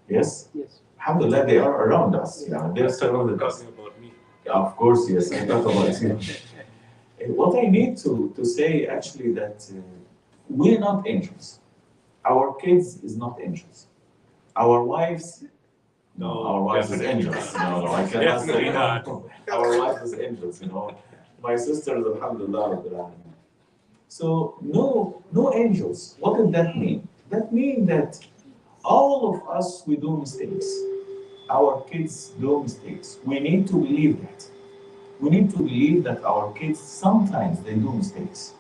Yes? Yes. Alhamdulillah, they are around us. Yeah, they're surrounded us. Talking about me. Yeah, of course, yes, I talk about you. What I need to say actually that we're not angels. Our kids is not angels. Our wives, no, our wives is Definitely angels. not. No, I cannot say Definitely not. no. Our wives is angels, you know. My sisters, alhamdulillah, Rabbil Alameen. So no angels. What does that mean? That means that all of us we do mistakes. Our kids do mistakes. We need to believe that. We need to believe that our kids sometimes they do mistakes.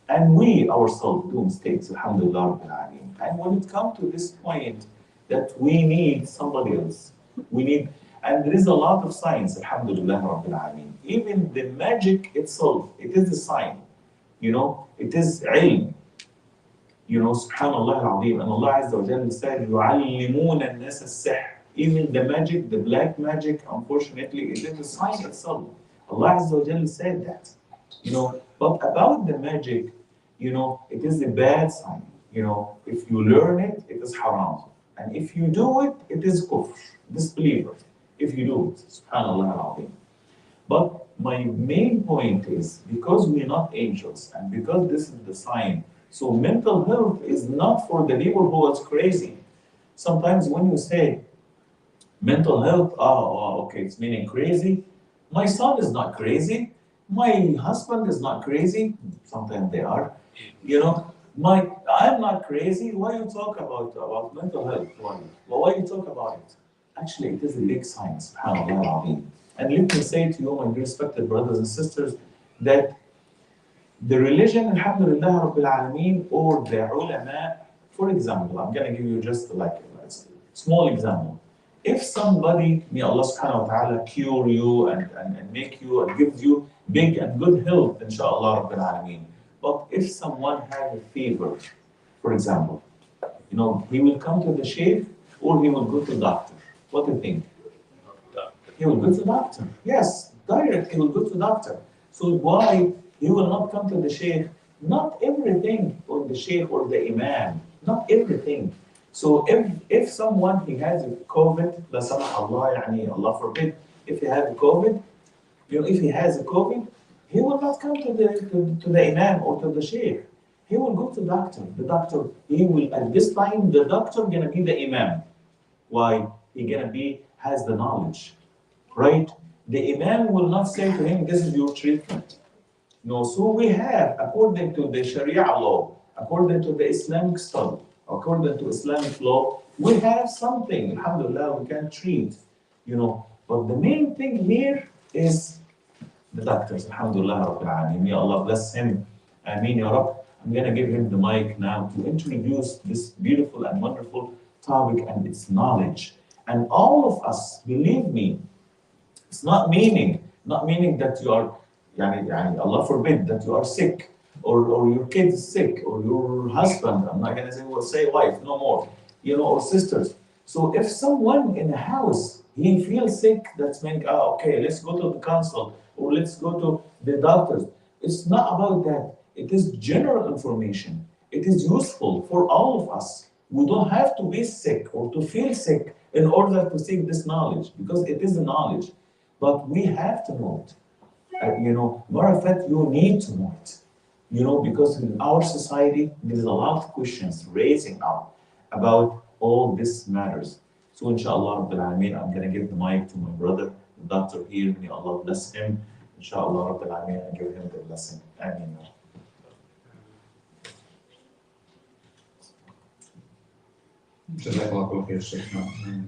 And we ourselves do mistakes, alhamdulillah. Rabbil Alameen. And when it comes to this point that we need somebody else, we need, and there is a lot of science, alhamdulillah. Rabbil Alameen. Even the magic itself, it is a sign. You know, it is ilm. You know, subhanallah al-azim. And Allah Azza wa Jalla said, يُعَلِّمُونَ النَّاسَ السِّحْرَ. Even the magic, the black magic, unfortunately, it is a sign itself. Allah Azza wa Jalla said that. You know, but about the magic, you know, it is a bad sign. You know, if you learn it, it is haram. And if you do it, it is kufr, disbeliever. If you do it, subhanallah al-azim. But my main point is because we're not angels and because this is the sign, so mental health is not for the people who is crazy. Sometimes when you say mental health, okay, it's meaning crazy. My son is not crazy. My husband is not crazy. Sometimes they are. You know, I'm not crazy. Why you talk about mental health? Why you talk about it? Actually, it is a big science, subhanAllah al-Azim. And let me say to you, my respected brothers and sisters, that the religion, alhamdulillah, Rabbil Alameen, or the ulama, for example, I'm going to give you just like a small example. If somebody, may Allah subhanahu wa ta'ala cure you and make you and gives you big and good health, inshallah, Rabbil Alameen. But if someone has a fever, for example, you know, he will come to the sheikh or he will go to the doctor. What do you think? He will go to the doctor. Yes, direct, he will go to the doctor. So why he will not come to the sheikh? Not everything on the sheikh or the imam, not everything. So if someone he has a COVID, la samah Allah, yani Allah forbid, if he has a COVID, you know, if he has a COVID, he will not come to the imam or to the sheikh. He will go to the doctor. The doctor, he will at this time the doctor gonna be the imam. Why? He gonna be has the knowledge, right? The imam will not say to him, "This is your treatment." No. So we have, according to the Sharia law, according to the Islamic study, according to Islamic law, we have something. Alhamdulillah, we can treat. You know, but the main thing here is the doctors. Alhamdulillah, Rabbil Alameen. May Allah bless him. Ameen, Ya Rab. I'm gonna give him the mic now to introduce this beautiful and wonderful topic and its knowledge. And all of us, believe me, it's not meaning that you are, Allah forbid, that you are sick, or your kid is sick, or your husband, I'm not gonna say, well, say wife, no more, you know, or sisters. So if someone in a house, he feels sick, that's meaning, okay, let's go to the council, or let's go to the doctors. It's not about that. It is general information. It is useful for all of us. We don't have to be sick or to feel sick in order to seek this knowledge, because it is a knowledge. But we have to know it. You know, matter of fact, you need to know it. You know, because in our society, there's a lot of questions raising up about all these matters. So inshallah, Rabbil Alameen, I'm going to give the mic to my brother, the doctor here. May Allah bless him. Inshallah, Rabbil Alameen, I give him the blessing. Ameen. Jazakallah khair, Sheikhna.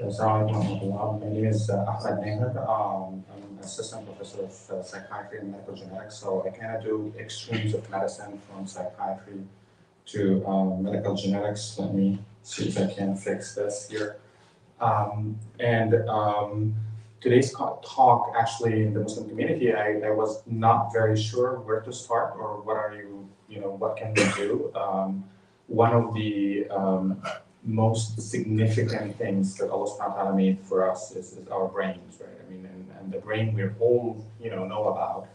Assalamu alaikum. My name is Ahmed Nehar. I'm an assistant professor of psychiatry and medical genetics. So I kind of do extremes of medicine from psychiatry to medical genetics. Let me see if I can fix this here. Today's talk, actually, in the Muslim community, I was not very sure where to start or what can we do. One of the most significant things that Allah subhanahu wa ta'ala made for us is our brains, right? I mean, and the brain we all, know about.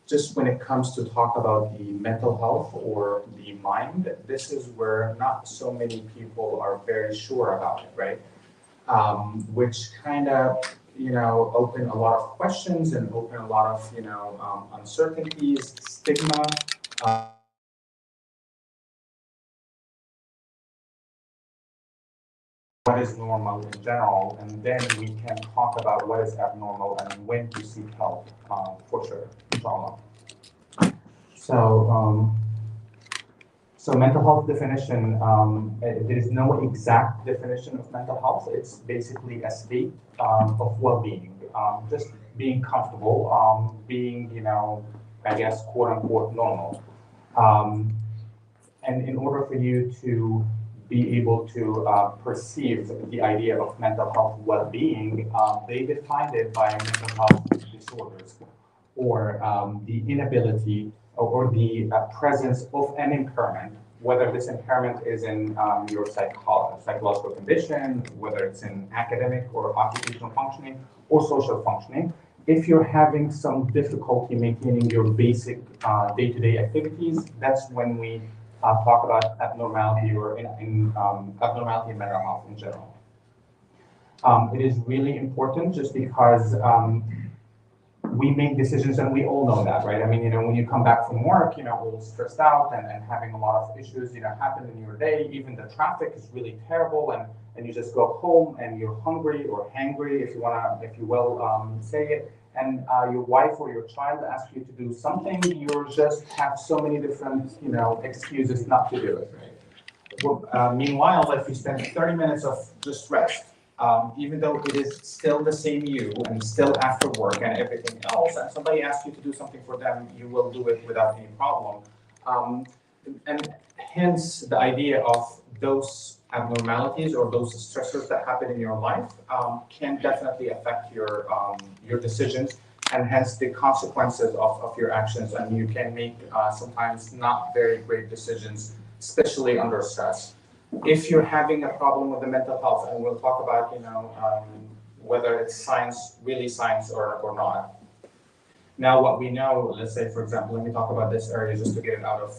just when it comes to talk about the mental health or the mind, this is where not so many people are very sure about it, right? Which kind of, open a lot of questions and open a lot of, uncertainties, stigma. What is normal in general, and then we can talk about what is abnormal and when to seek help, for sure, inshallah. So, so mental health definition, there is no exact definition of mental health. It's basically a state of well-being, just being comfortable, being, I guess, quote unquote, normal. Um, and in order for you to be able to perceive the idea of mental health well-being, they defined it by mental health disorders or the inability or the presence of an impairment, whether this impairment is in your psychological condition, whether it's in academic or occupational functioning or social functioning. If you're having some difficulty maintaining your basic day-to-day activities, that's when we talk about abnormality or abnormality in mental health in general. It is really important just because we make decisions and we all know that, right? I mean, when you come back from work, all stressed out and having a lot of issues, happen in your day, even the traffic is really terrible and you just go home and you're hungry or hangry, if you will say it, and your wife or your child asks you to do something, you just have so many different, excuses not to do it, right? Well, meanwhile, if you spend 30 minutes of just rest, even though it is still the same you and still after work and everything else, and somebody asks you to do something for them, you will do it without any problem. And hence the idea of those abnormalities or those stressors that happen in your life can definitely affect your decisions and hence the consequences of your actions. And you can make sometimes not very great decisions, especially under stress. If you're having a problem with the mental health, and we'll talk about, whether it's really science or not. Now, what we know, let's say, for example, let me talk about this area just to get it out of,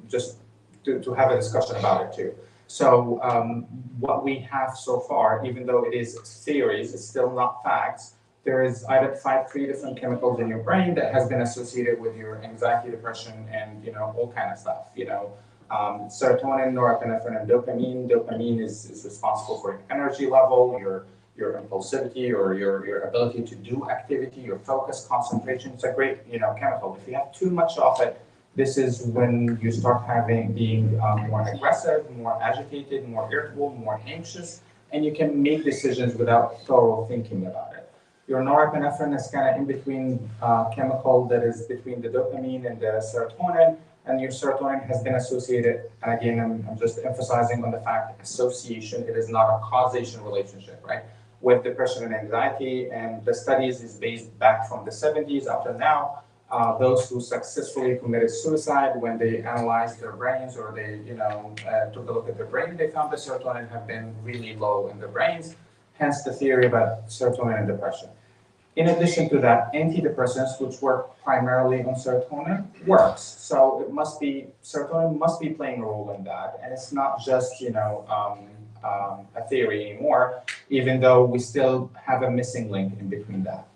just to have a discussion about it too. So what we have so far, even though it is theories, it's still not facts. There is identified 3 different chemicals in your brain that has been associated with your anxiety, depression, and all kind of stuff. Serotonin, norepinephrine, and dopamine. Dopamine is responsible for your energy level, your impulsivity, or your ability to do activity, your focus, concentration. It's a great chemical. If you have too much of it, this is when you start being more aggressive, more agitated, more irritable, more anxious, and you can make decisions without thorough thinking about it. Your norepinephrine is kind of in between chemical that is between the dopamine and the serotonin, and your serotonin has been associated, and again, I'm just emphasizing on the fact association, it is not a causation relationship, right? With depression and anxiety, and the studies is based back from the 70s up to now. Those who successfully committed suicide, when they analyzed their brains or they, took a look at their brain, they found the serotonin have been really low in their brains, hence the theory about serotonin and depression. In addition to that, antidepressants, which work primarily on serotonin, works. So serotonin must be playing a role in that, and it's not just a theory anymore, even though we still have a missing link in between that.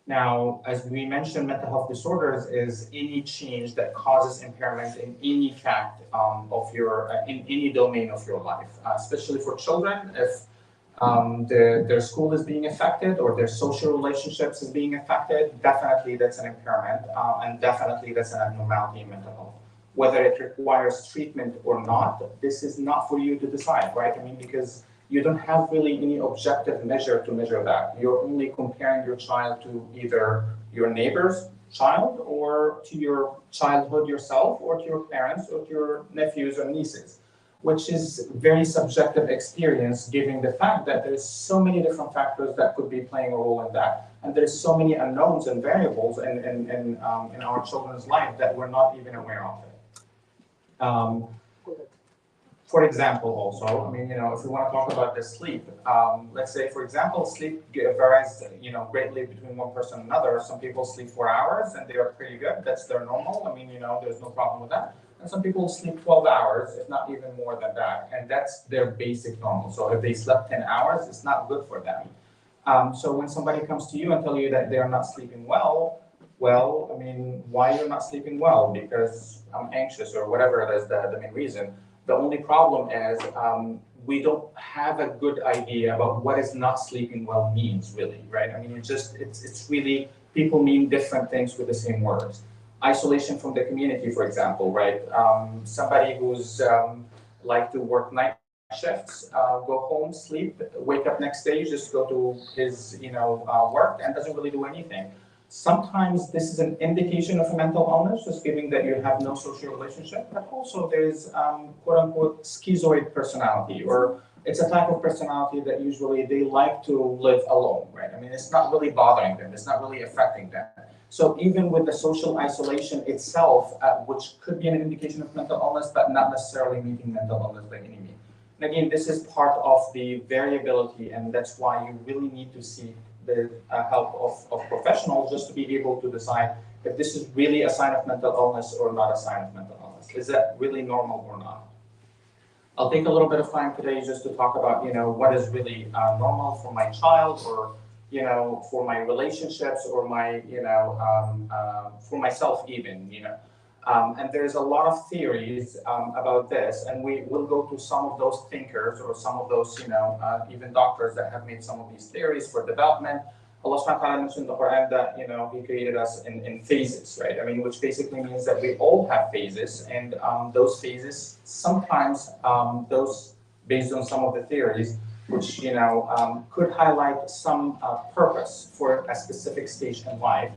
Now, as we mentioned, mental health disorders is any change that causes impairment in any fact of your in any domain of your life, especially for children. If their school is being affected or their social relationships is being affected, definitely that's an impairment, and definitely that's an abnormality in mental health. Whether it requires treatment or not, this is not for you to decide, right? I mean, because you don't have really any objective measure to measure that. You're only comparing your child to either your neighbor's child or to your childhood yourself or to your parents or to your nephews or nieces, which is very subjective experience given the fact that there's so many different factors that could be playing a role in that. And there's so many unknowns and variables in our children's life that we're not even aware of it. For example, also, I mean, if we want to talk about the sleep, let's say, for example, sleep varies, greatly between one person and another. Some people sleep 4 hours and they are pretty good. That's their normal. I mean, there's no problem with that. And some people sleep 12 hours, if not even more than that. And that's their basic normal. So if they slept 10 hours, it's not good for them. So when somebody comes to you and tell you that they're not sleeping well, I mean, why you're not sleeping well? Because I'm anxious or whatever it is, the main reason. The only problem is we don't have a good idea about what is not sleeping well means, really, right? I mean, it's really, people mean different things with the same words. Isolation from the community, for example, right? Somebody who's like to work night shifts, go home, sleep, wake up next day, just go to his, work and doesn't really do anything. Sometimes this is an indication of a mental illness, just giving that you have no social relationship, but also there's quote unquote schizoid personality, or it's a type of personality that usually they like to live alone, right? I mean, it's not really bothering them, it's not really affecting them. So even with the social isolation itself, which could be an indication of mental illness, but not necessarily meaning mental illness by any means. And again, this is part of the variability, and that's why you really need to seek the help of professionals just to be able to decide if this is really a sign of mental illness or not a sign of mental illness. Is that really normal or not? I'll take a little bit of time today just to talk about, what is really normal for my child, or, for my relationships, or my, for myself even, and there's a lot of theories about this, and we will go to some of those thinkers or some of those, even doctors that have made some of these theories for development. Allah subhanahu wa ta'ala mentioned in the Quran that, He created us in phases, right? I mean, which basically means that we all have phases, and those phases, sometimes those, based on some of the theories, which, could highlight some purpose for a specific stage in life.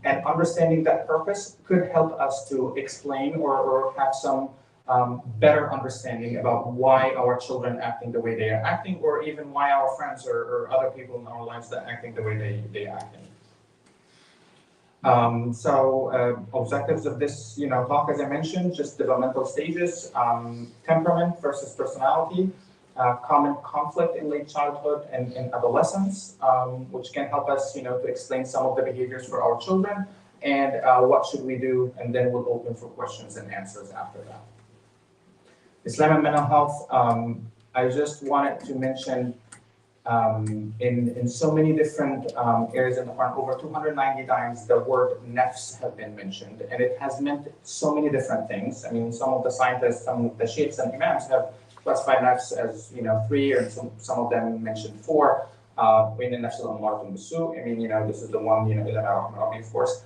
And understanding that purpose could help us to explain or have some better understanding about why our children acting the way they are acting, or even why our friends or other people in our lives that acting the way they acting. Objectives of this, talk, as I mentioned, just developmental stages, temperament versus personality, common conflict in late childhood and in adolescence, which can help us, to explain some of the behaviors for our children, and what should we do, and then we'll open for questions and answers after that. Islam and mental health, I just wanted to mention in so many different areas in the Quran, over 290 times the word nafs have been mentioned, and it has meant so many different things. I mean, some of the scientists, some of the sheikhs and imams have classified nafs as 3, and some of them mentioned 4. In the nafs al-ammaratun bisu, I mean, this is the one, of course.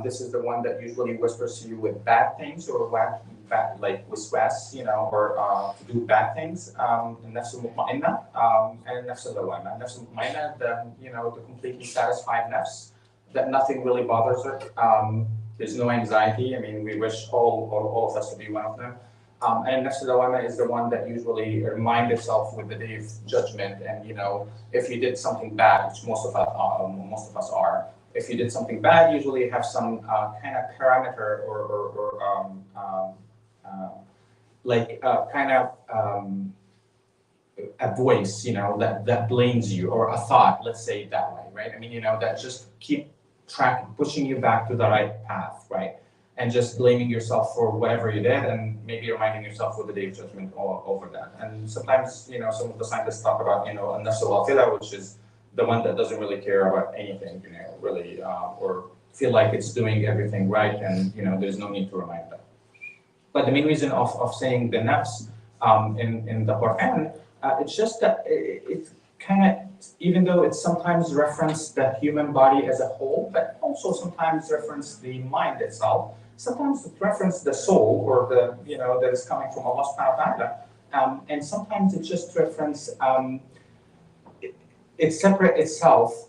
This is the one that usually whispers to you with bad things, or bad, like waswas, or to do bad things. Nafs al-mutma'inna and nafs al-lawama. Nafs al-mutma'inna, the completely satisfied nafs, that nothing really bothers it. There's no anxiety. I mean, we wish all of us to be one of them. And nafs al-lawama is the one that usually reminds itself with the day of judgment. And if you did something bad, which most of us are, if you did something bad, usually you have some kind of parameter or a voice, that blames you, or a thought, let's say it that way, right? I mean, that just keep pushing you back to the right path, right? And just blaming yourself for whatever you did, and maybe reminding yourself with the day of judgment over that. And sometimes, some of the scientists talk about, an-nafs al-ghafila, which is the one that doesn't really care about anything, really, or feel like it's doing everything right, and there's no need to remind them. But the main reason of saying the nafs in the Quran, it's just that it's kind of, even though it sometimes references the human body as a whole, but also sometimes reference the mind itself. Sometimes it references the soul, or the that is coming from Allah subhanahu wa ta'ala, and sometimes it just references it separate itself,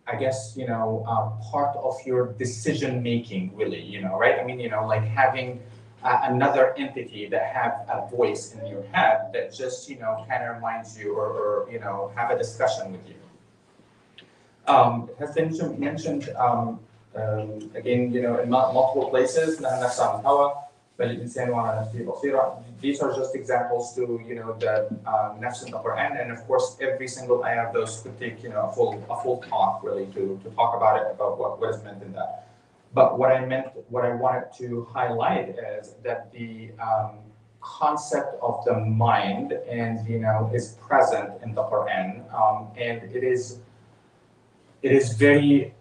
I guess, part of your decision making, really, right? I mean, like having another entity that have a voice in your head that just, kind of reminds you, or have a discussion with you. It has been mentioned again, in multiple places, nafs al-hawa, بل الإنسان وعلى نفسه بصيرة. These are just examples to the nafs in the Quran, and of course every single ayah of those could take a full talk really to talk about it, about what is meant in that. But what I wanted to highlight is that the concept of the mind and is present in the Quran, and it is very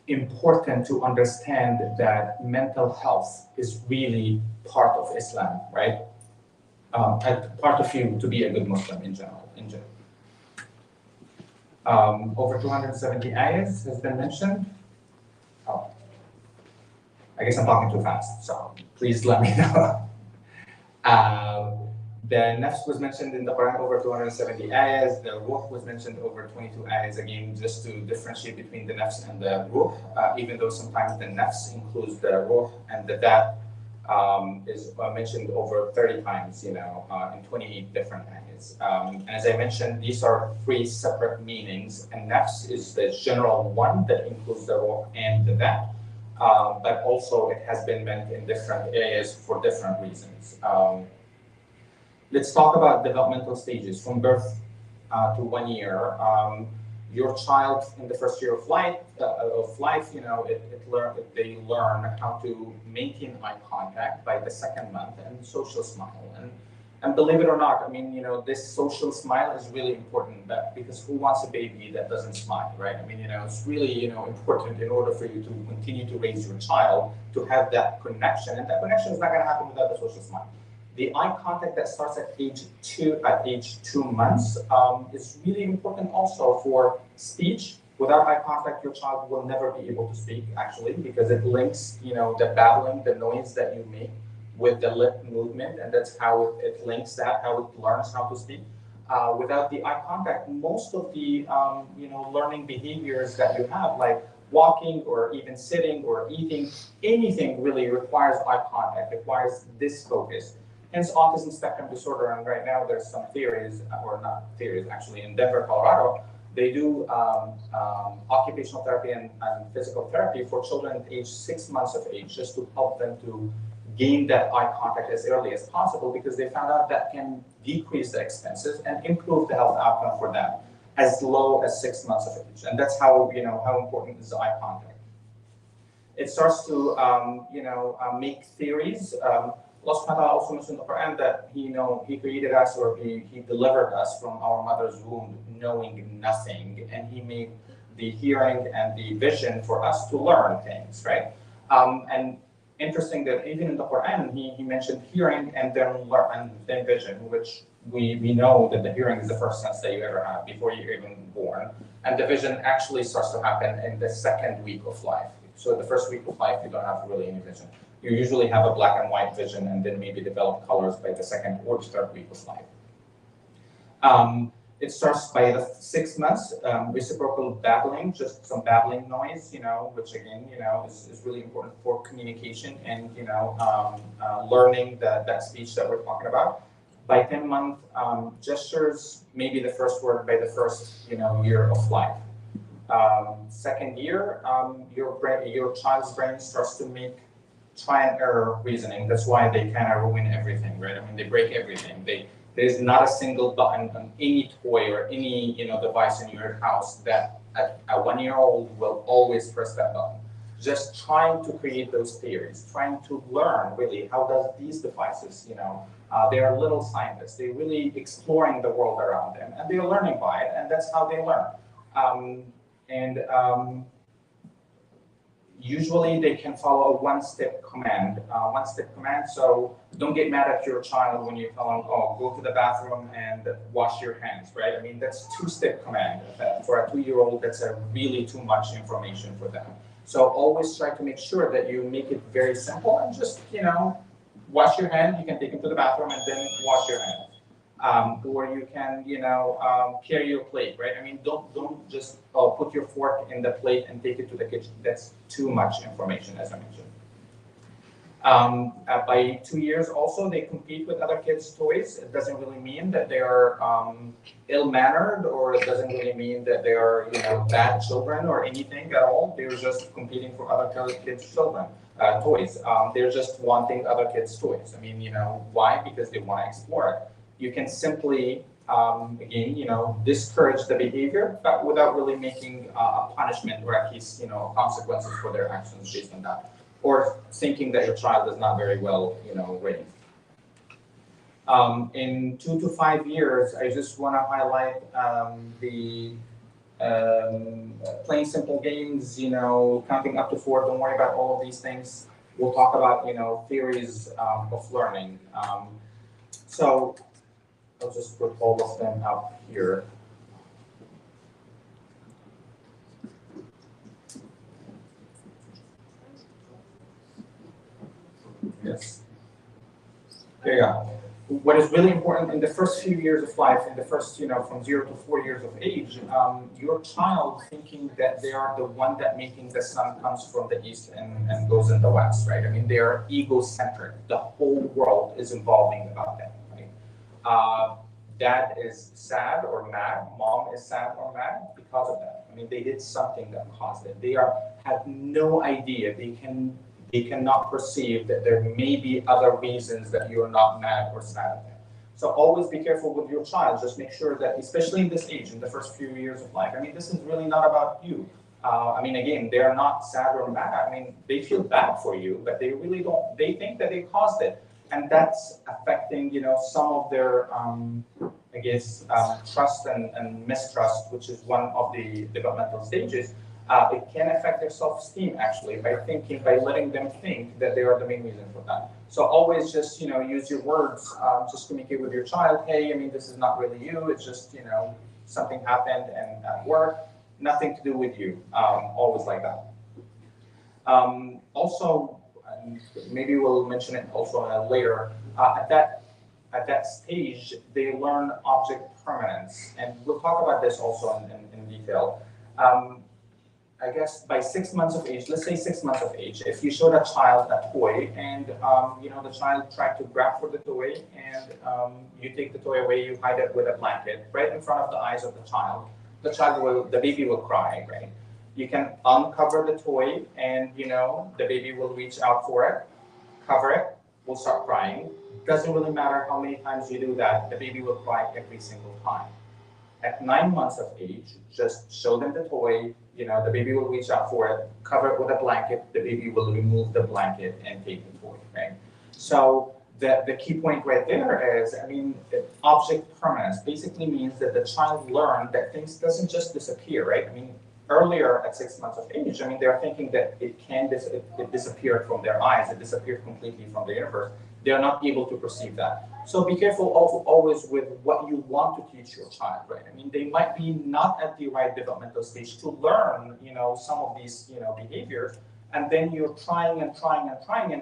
important to understand that mental health is really part of Islam, right? And part of you to be a good Muslim in general. Over 270 ayahs has been mentioned. Oh, I guess I'm talking too fast, so please let me know. The nafs was mentioned in the Quran over 270 ayahs. The ruh was mentioned over 22 ayahs. Again, just to differentiate between the nafs and the ruh, even though sometimes the nafs includes the ruh, and the that is mentioned over 30 times, in 28 different ayahs. And as I mentioned, these are three separate meanings, and nafs is the general one that includes the ruh and the that. But also it has been meant in different areas for different reasons. Let's talk about developmental stages from birth to 1 year. Your child in the first year of life, they learn how to maintain eye contact by the second month and social smile. And believe it or not, I mean, this social smile is really important, because who wants a baby that doesn't smile, right? I mean, it's really, important in order for you to continue to raise your child to have that connection, and that connection is not going to happen without the social smile. The eye contact that starts at age 2 months is really important also for speech. Without eye contact, your child will never be able to speak, actually, because it links, the babbling, the noise that you make with the lip movement, and that's how it links that, how it learns how to speak. Without the eye contact, most of the learning behaviors that you have, like walking or even sitting or eating, anything really requires eye contact, requires this focus. Hence autism spectrum disorder, and right now there's some theories, or not theories actually, in Denver, Colorado, they do occupational therapy and physical therapy for children at age 6 months of age, just to help them to gain that eye contact as early as possible, because they found out that can decrease the expenses and improve the health outcome for them as low as 6 months of age. And that's how, how important is the eye contact. It starts to, make theories. Allah subhanahu wa ta'ala also mentioned in the Quran that He created us, or He delivered us from our mother's womb knowing nothing, and He made the hearing and the vision for us to learn things, right? And interesting that even in the Quran, he mentioned hearing and then vision, which we know that the hearing is the first sense that you ever have before you're even born, and the vision actually starts to happen in the second week of life. So the first week of life, you don't have really any vision. You usually have a black and white vision, and then maybe develop colors by the second or the third week of life. It starts by the 6 months, reciprocal babbling, just some babbling noise, which again, is really important for communication and, learning that speech that we're talking about. By 10 months, gestures, maybe the first word by the first, year of life. Second year, your child's brain starts to make try and error reasoning. That's why they kind of ruin everything, right? I mean, they break everything. There's not a single button on any toy or any device in your house that a 1-year-old will always press that button. Just trying to create those theories, trying to learn really how does these devices, they are little scientists. They're really exploring the world around them, and they're learning by it, and that's how they learn. Usually they can follow a one-step command. So don't get mad at your child when you tell them, oh, go to the bathroom and wash your hands, right? I mean, that's two-step command. For a 2-year-old, that's really too much information for them. So always try to make sure that you make it very simple and just, wash your hand. You can take them to the bathroom and then wash your hands. Or you can, carry your plate, right? I mean, don't just put your fork in the plate and take it to the kitchen. That's too much information, as I mentioned. By 2 years also, they compete with other kids' toys. It doesn't really mean that they are ill-mannered, or it doesn't really mean that they are, bad children or anything at all. They're just competing for other kids' children, toys. They're just wanting other kids' toys. I mean, why? Because they want to explore it. You can simply, again, discourage the behavior, but without really making a punishment or at least, consequences for their actions based on that, or thinking that your child is not very well, raised. In 2 to 5 years, I just want to highlight the playing simple games, counting up to 4. Don't worry about all of these things. We'll talk about, theories of learning. So I'll just put all of them up here. Yes. There you go. What is really important in the first few years of life, in the first, from 0 to 4 years of age, your child thinking that they are the one that making the sun comes from the east and goes in the west, right? I mean, they are egocentric. The whole world is evolving about them, right? Dad is sad or mad. Mom is sad or mad because of that. I mean, they did something that caused it. They have no idea. They cannot perceive that there may be other reasons that you're not mad or sad at them. So always be careful with your child. Just make sure that, especially in this age, in the first few years of life, I mean, this is really not about you. I mean, again, they're not sad or mad. I mean, they feel bad for you, but they really don't. They think that they caused it. And that's affecting, some of their, trust and mistrust, which is one of the developmental stages. It can affect their self-esteem actually by letting them think that they are the main reason for that. So always just, use your words, just communicate with your child. Hey, I mean, this is not really you. It's just, something happened and at work, nothing to do with you. Always like that. Also, maybe we'll mention it also later. At that stage, they learn object permanence, and we'll talk about this also in detail. I guess by 6 months of age, let's say 6 months of age, if you showed a child a toy and the child tried to grab for the toy and you take the toy away, you hide it with a blanket right in front of the eyes of the baby will cry, right? You can uncover the toy and the baby will reach out for it, cover it, will start crying. Doesn't really matter how many times you do that, the baby will cry every single time. At 9 months of age, just show them the toy, the baby will reach out for it, cover it with a blanket, the baby will remove the blanket and take the toy, right? So the key point right there is, object permanence basically means that the child learned that things doesn't just disappear, right? I mean, earlier at 6 months of age, they're thinking that it disappeared from their eyes, it disappeared completely from the universe. They're not able to perceive that. So be careful always with what you want to teach your child, right? I mean, they might be not at the right developmental stage to learn, some of these, behaviors, and then you're trying and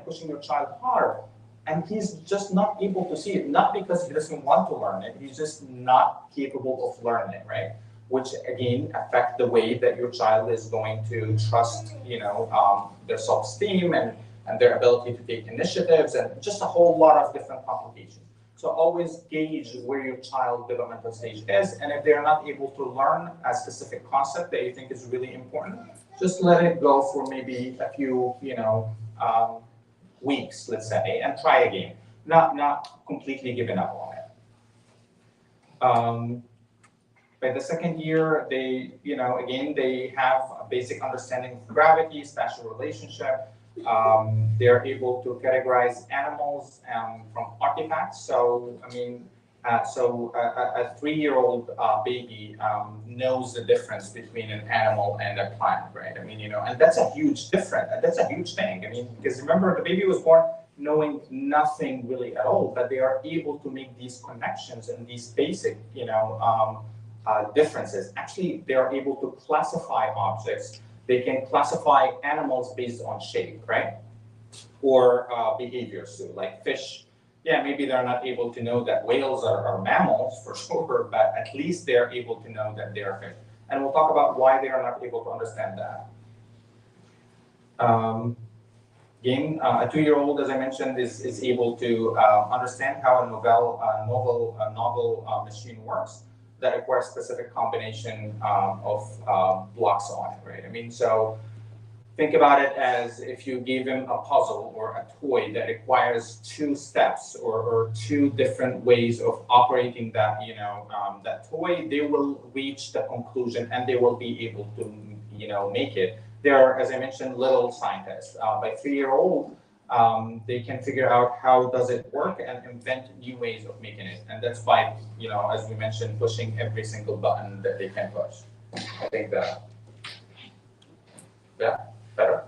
pushing your child hard, and he's just not able to see it, not because he doesn't want to learn it, he's just not capable of learning it, right? Which again affect the way that your child is going to trust, their self-esteem and their ability to take initiatives and just a whole lot of different complications. So always gauge where your child's developmental stage is, and if they're not able to learn a specific concept that you think is really important, just let it go for maybe a few, weeks, let's say, and try again. Not completely giving up on it. By the second year, they, again, they have a basic understanding of gravity, spatial relationship. They're able to categorize animals from artifacts. So, a 3-year-old baby knows the difference between an animal and a plant, right? And that's a huge difference. That's a huge thing. Because remember, the baby was born knowing nothing really at all, but they are able to make these connections and these basic, differences. Actually, they are able to classify objects. They can classify animals based on shape, right? Or behaviors too, like fish. Yeah, maybe they're not able to know that whales are mammals for sure, but at least they're able to know that they are fish. And we'll talk about why they are not able to understand that. Again, a 2-year-old, as I mentioned, is able to understand how a novel machine works that requires specific combination of blocks on it, right? So think about it as if you gave him a puzzle or a toy that requires two steps or two different ways of operating that, that toy, they will reach the conclusion and they will be able to, make it. They are, as I mentioned, little scientists. By 3-year-old, they can figure out how does it work and invent new ways of making it. And that's by, as we mentioned, pushing every single button that they can push. I think that, yeah, better.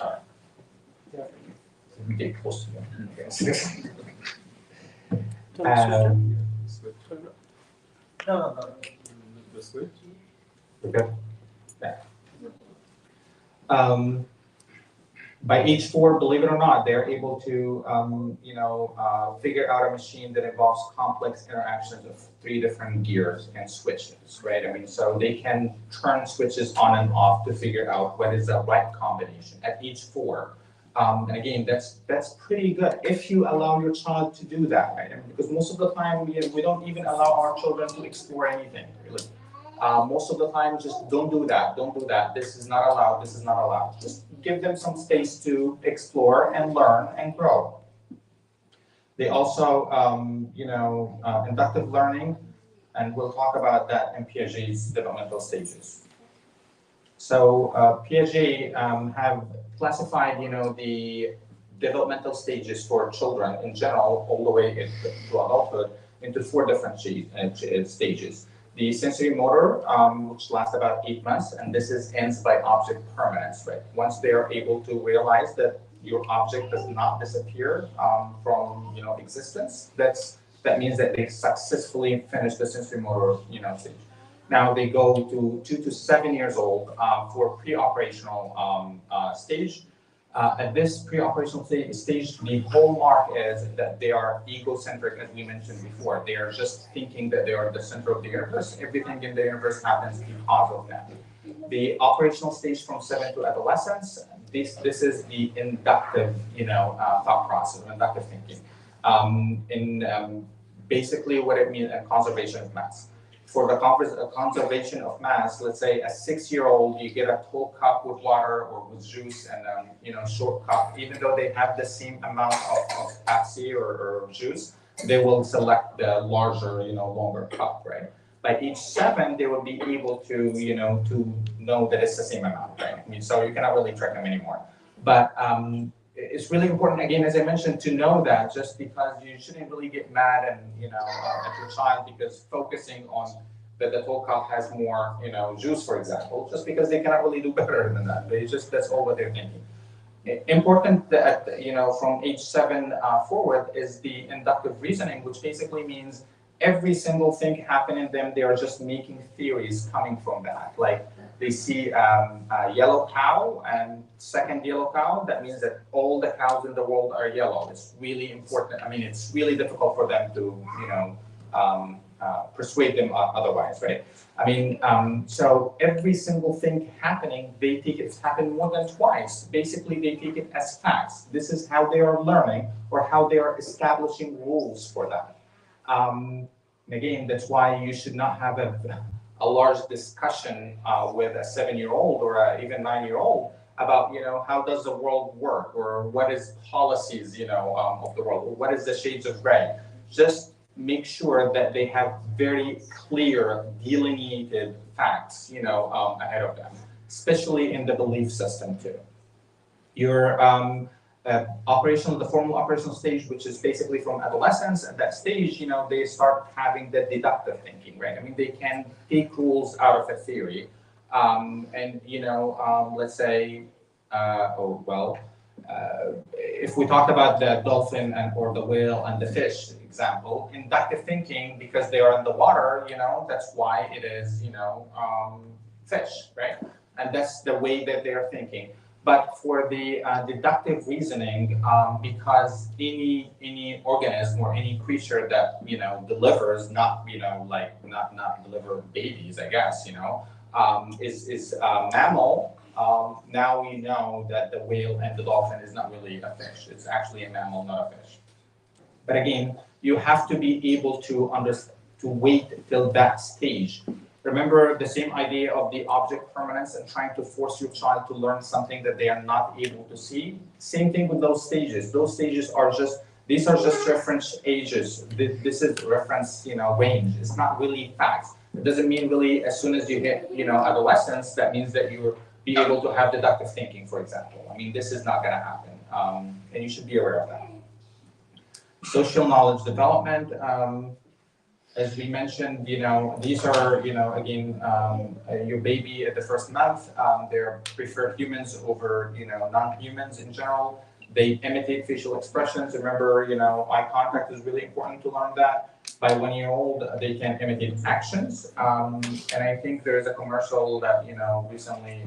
All right. Yeah. Let me get close to them. Switch. No. The switch. Okay. Yeah. By age 4, believe it or not, they're able to, figure out a machine that involves complex interactions of 3 different gears and switches, right? I mean, so they can turn switches on and off to figure out what is the right combination at age 4. And again, that's pretty good if you allow your child to do that, right? I mean, because most of the time we don't even allow our children to explore anything, really. Most of the time, just don't do that. Don't do that. This is not allowed. This is not allowed. Just give them some space to explore and learn and grow. They also, inductive learning, and we'll talk about that in Piaget's developmental stages. So Piaget have classified, the developmental stages for children in general, all the way to adulthood, into 4 different stages. The sensory motor, which lasts about 8 months, and this ends by object permanence, right? Once they are able to realize that your object does not disappear from existence, that means that they successfully finished the sensory motor stage. Now they go to 2 to 7 years old for pre-operational stage. At this pre-operational stage, the hallmark is that they are egocentric, as we mentioned before. They are just thinking that they are the center of the universe. Everything in the universe happens because of them. The operational stage from 7 to adolescence, this is the inductive, thought process, inductive thinking. Basically what it means, conservation of mass. For the conservation of mass, let's say a 6-year-old, you get a tall cup with water or with juice and short cup. Even though they have the same amount of Pepsi or juice, they will select the larger, longer cup, right? By age 7, they will be able to, to know that it's the same amount, right? I mean, so you cannot really trick them anymore. But it's really important, again, as I mentioned, to know that just because you shouldn't really get mad and, at your child because focusing on that the tall cup has more, juice, for example, just because they cannot really do better than that. That's all what they're thinking. Important that, from age 7 forward is the inductive reasoning, which basically means every single thing happening in them, they are just making theories coming from that. Like, they see a yellow cow and second yellow cow, that means that all the cows in the world are yellow. It's really important. I mean, it's really difficult for them to, persuade them otherwise, right? I mean, so every single thing happening, they take it's happened more than twice. Basically, they take it as facts. This is how they are learning or how they are establishing rules for that. Again, that's why you should not have a large discussion with a 7-year-old or even 9-year-old about, how does the world work or what is policies, of the world, or what is the shades of gray. Just make sure that they have very clear, delineated facts, ahead of them, especially in the belief system too. Your the formal operational stage, which is basically from adolescence. At that stage, they start having the deductive thinking, right? I mean, they can take rules out of a theory, let's say, if we talk about the dolphin or the whale and the fish example, inductive thinking, because they are in the water, that's why it is, fish, right? And that's the way that they are thinking. But for the deductive reasoning, because any organism or any creature that delivers, not deliver babies, I guess, is a mammal. Now we know that the whale and the dolphin is not really a fish. It's actually a mammal, not a fish. But again, you have to be able to wait till that stage Remember the same idea of the object permanence and trying to force your child to learn something that they are not able to see. Same thing with those stages. Those stages are just, these are just reference ages. This is reference, range. It's not really facts. It doesn't mean really as soon as you hit, adolescence, that means that you're be able to have deductive thinking, for example. I mean, this is not going to happen, and you should be aware of that. Social knowledge development. As we mentioned, these are, again, your baby at the first month, they're preferred humans over, non-humans in general. They imitate facial expressions. Remember, eye contact is really important to learn that. By 1 year old, they can imitate actions. And I think there's a commercial that, recently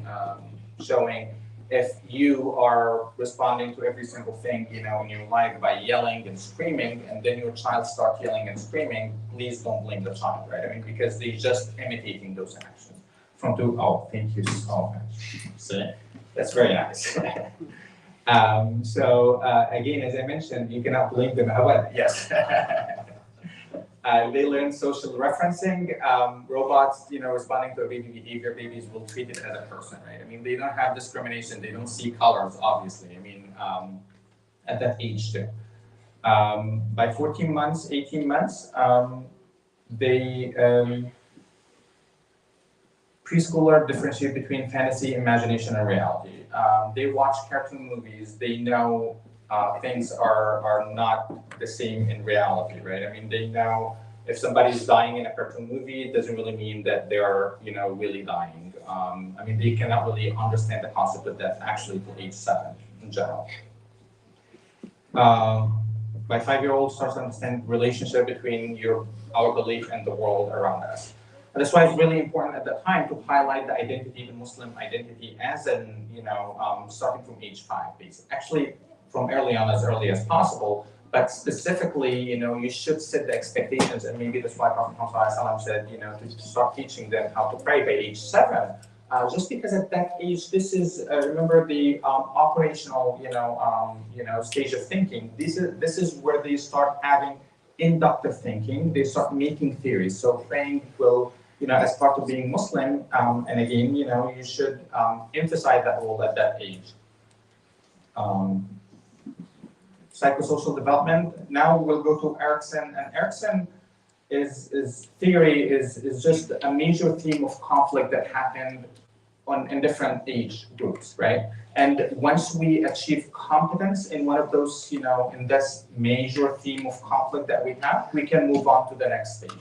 showing if you are responding to every single thing, in your life by yelling and screaming, and then your child starts yelling and screaming, please don't blame the child, right? I mean, because they're just imitating those actions. Oh, thank you so much. So that's very nice. Again, as I mentioned, you cannot blame them. However, yes. They learn social referencing. Robots, responding to a baby behavior, babies will treat it as a person, right? I mean, they don't have discrimination. They don't see colors, obviously. I mean, at that age too. By 14 months, 18 months, preschooler differentiate between fantasy, imagination, and reality. They watch cartoon movies. They know things are not the same in reality, right? I mean, they know if somebody's dying in a cartoon movie, it doesn't really mean that they are, really dying. I mean, they cannot really understand the concept of death actually till age 7 in general. By 5-year-old starts to understand relationship between our belief and the world around us. And that's why it's really important at that time to highlight the identity, the Muslim identity, as in, starting from age 5, basically. Actually, from early as possible, but specifically, you should set the expectations, and maybe that's why Prophet Muhammad said, to start teaching them how to pray by age 7. Just because at that age, this is remember the operational, stage of thinking. This is where they start having inductive thinking. They start making theories. So praying will, as part of being Muslim, and again, you should emphasize that role at that age. Psychosocial development. Now we'll go to Erikson, and Erikson is theory is just a major theme of conflict that happened in different age groups, right? And once we achieve competence in one of those, in this major theme of conflict that we have, we can move on to the next stage.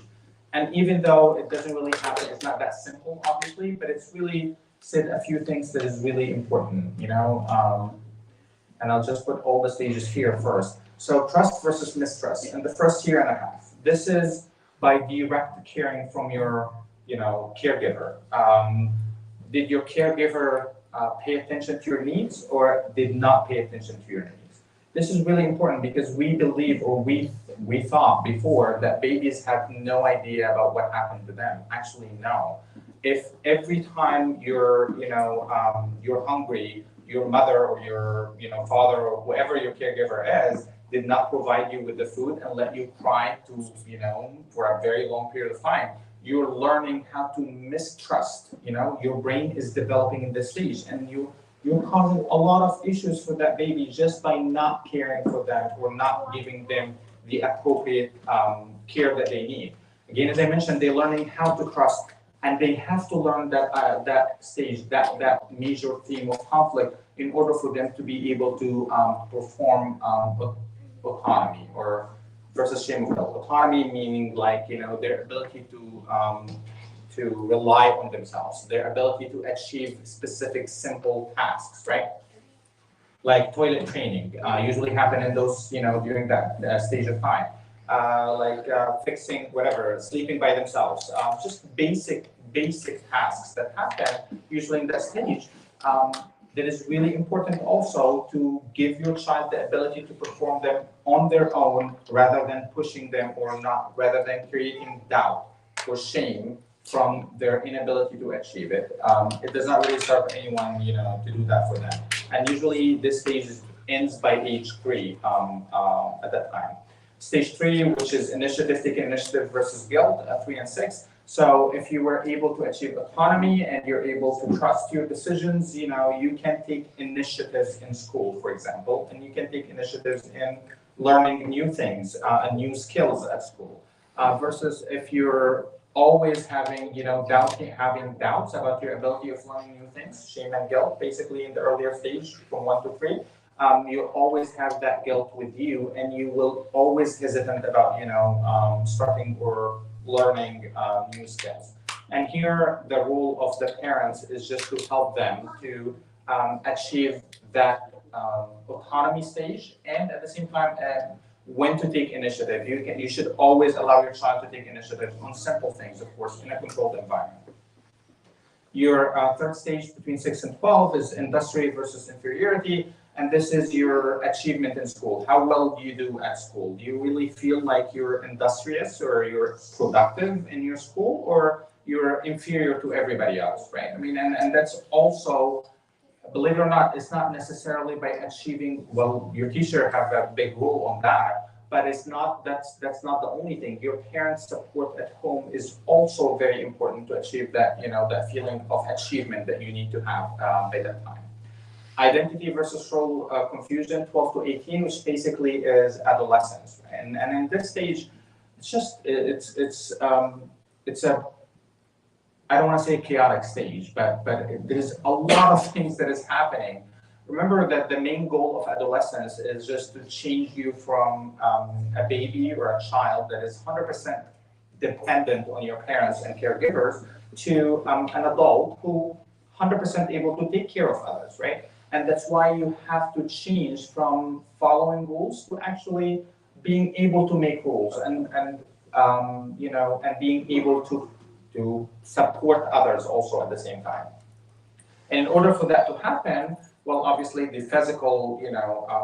And even though it doesn't really happen, it's not that simple, obviously, but it's really said a few things that is really important, and I'll just put all the stages here first. So trust versus mistrust in the first year and a half. This is by direct caring from your, caregiver. Did your caregiver pay attention to your needs or did not pay attention to your needs? This is really important because we believe, or we thought before, that babies have no idea about what happened to them. Actually, no. If every time you're hungry, your mother or your father or whoever your caregiver is did not provide you with the food and let you cry for a very long period of time, you're learning how to mistrust. Your brain is developing in this stage, and you're causing a lot of issues for that baby just by not caring for them or not giving them the appropriate care that they need. Again, as I mentioned, they're learning how to trust. And they have to learn that stage, that major theme of conflict, in order for them to be able to perform autonomy, or versus shame of guilt. Autonomy meaning their ability to rely on themselves, their ability to achieve specific simple tasks, right? Like toilet training, usually happen in those during that stage of time. Fixing whatever, sleeping by themselves, just basic tasks that happen usually in that stage. That is really important also to give your child the ability to perform them on their own rather than pushing them or not, rather than creating doubt or shame from their inability to achieve it. It does not really serve anyone, to do that for them. And usually this stage ends by age 3 at that time. Stage 3, which is initiative, taking initiative versus guilt, 3 and 6. So if you were able to achieve autonomy and you're able to trust your decisions, you can take initiatives in school, for example, and you can take initiatives in learning new things and new skills at school. Versus if you're always having doubts about your ability of learning new things, shame and guilt, basically in the earlier stage from 1 to 3, you always have that guilt with you, and you will always hesitant about starting or learning new skills. And here, the role of the parents is just to help them to achieve that autonomy stage, and at the same time, when to take initiative. You should always allow your child to take initiative on simple things, of course, in a controlled environment. Your third stage between 6 and 12 is industry versus inferiority. And this is your achievement in school. How well do you do at school? Do you really feel like you're industrious or you're productive in your school, or you're inferior to everybody else, right? I mean, and that's also, believe it or not, it's not necessarily by achieving, well, your teacher have a big role on that, but that's not the only thing. Your parents' support at home is also very important to achieve that, that feeling of achievement that you need to have by that time. Identity versus role confusion, 12 to 18, which basically is adolescence. And in this stage, it's a, I don't want to say chaotic stage, but there's a lot of things that is happening. Remember that the main goal of adolescence is just to change you from a baby or a child that is 100% dependent on your parents and caregivers to an adult who 100% able to take care of others, right? And that's why you have to change from following rules to actually being able to make rules and being able to support others also at the same time. And in order for that to happen, well, obviously the physical,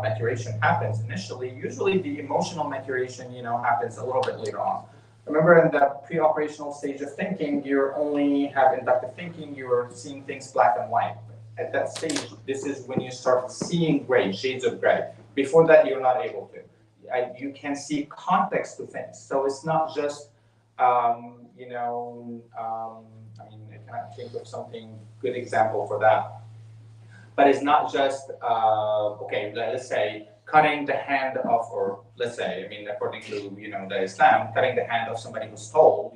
maturation happens initially. Usually the emotional maturation, happens a little bit later on. Remember, in the pre-operational stage of thinking, you only have inductive thinking. You're seeing things black and white. At that stage, this is when you start seeing gray, shades of gray. Before that, you're not able to. You can see context to things. So it's not just, I cannot think of something good example for that. But it's not just, okay, let's say, cutting the hand of, or let's say, according to, the Islam, cutting the hand of somebody who stole,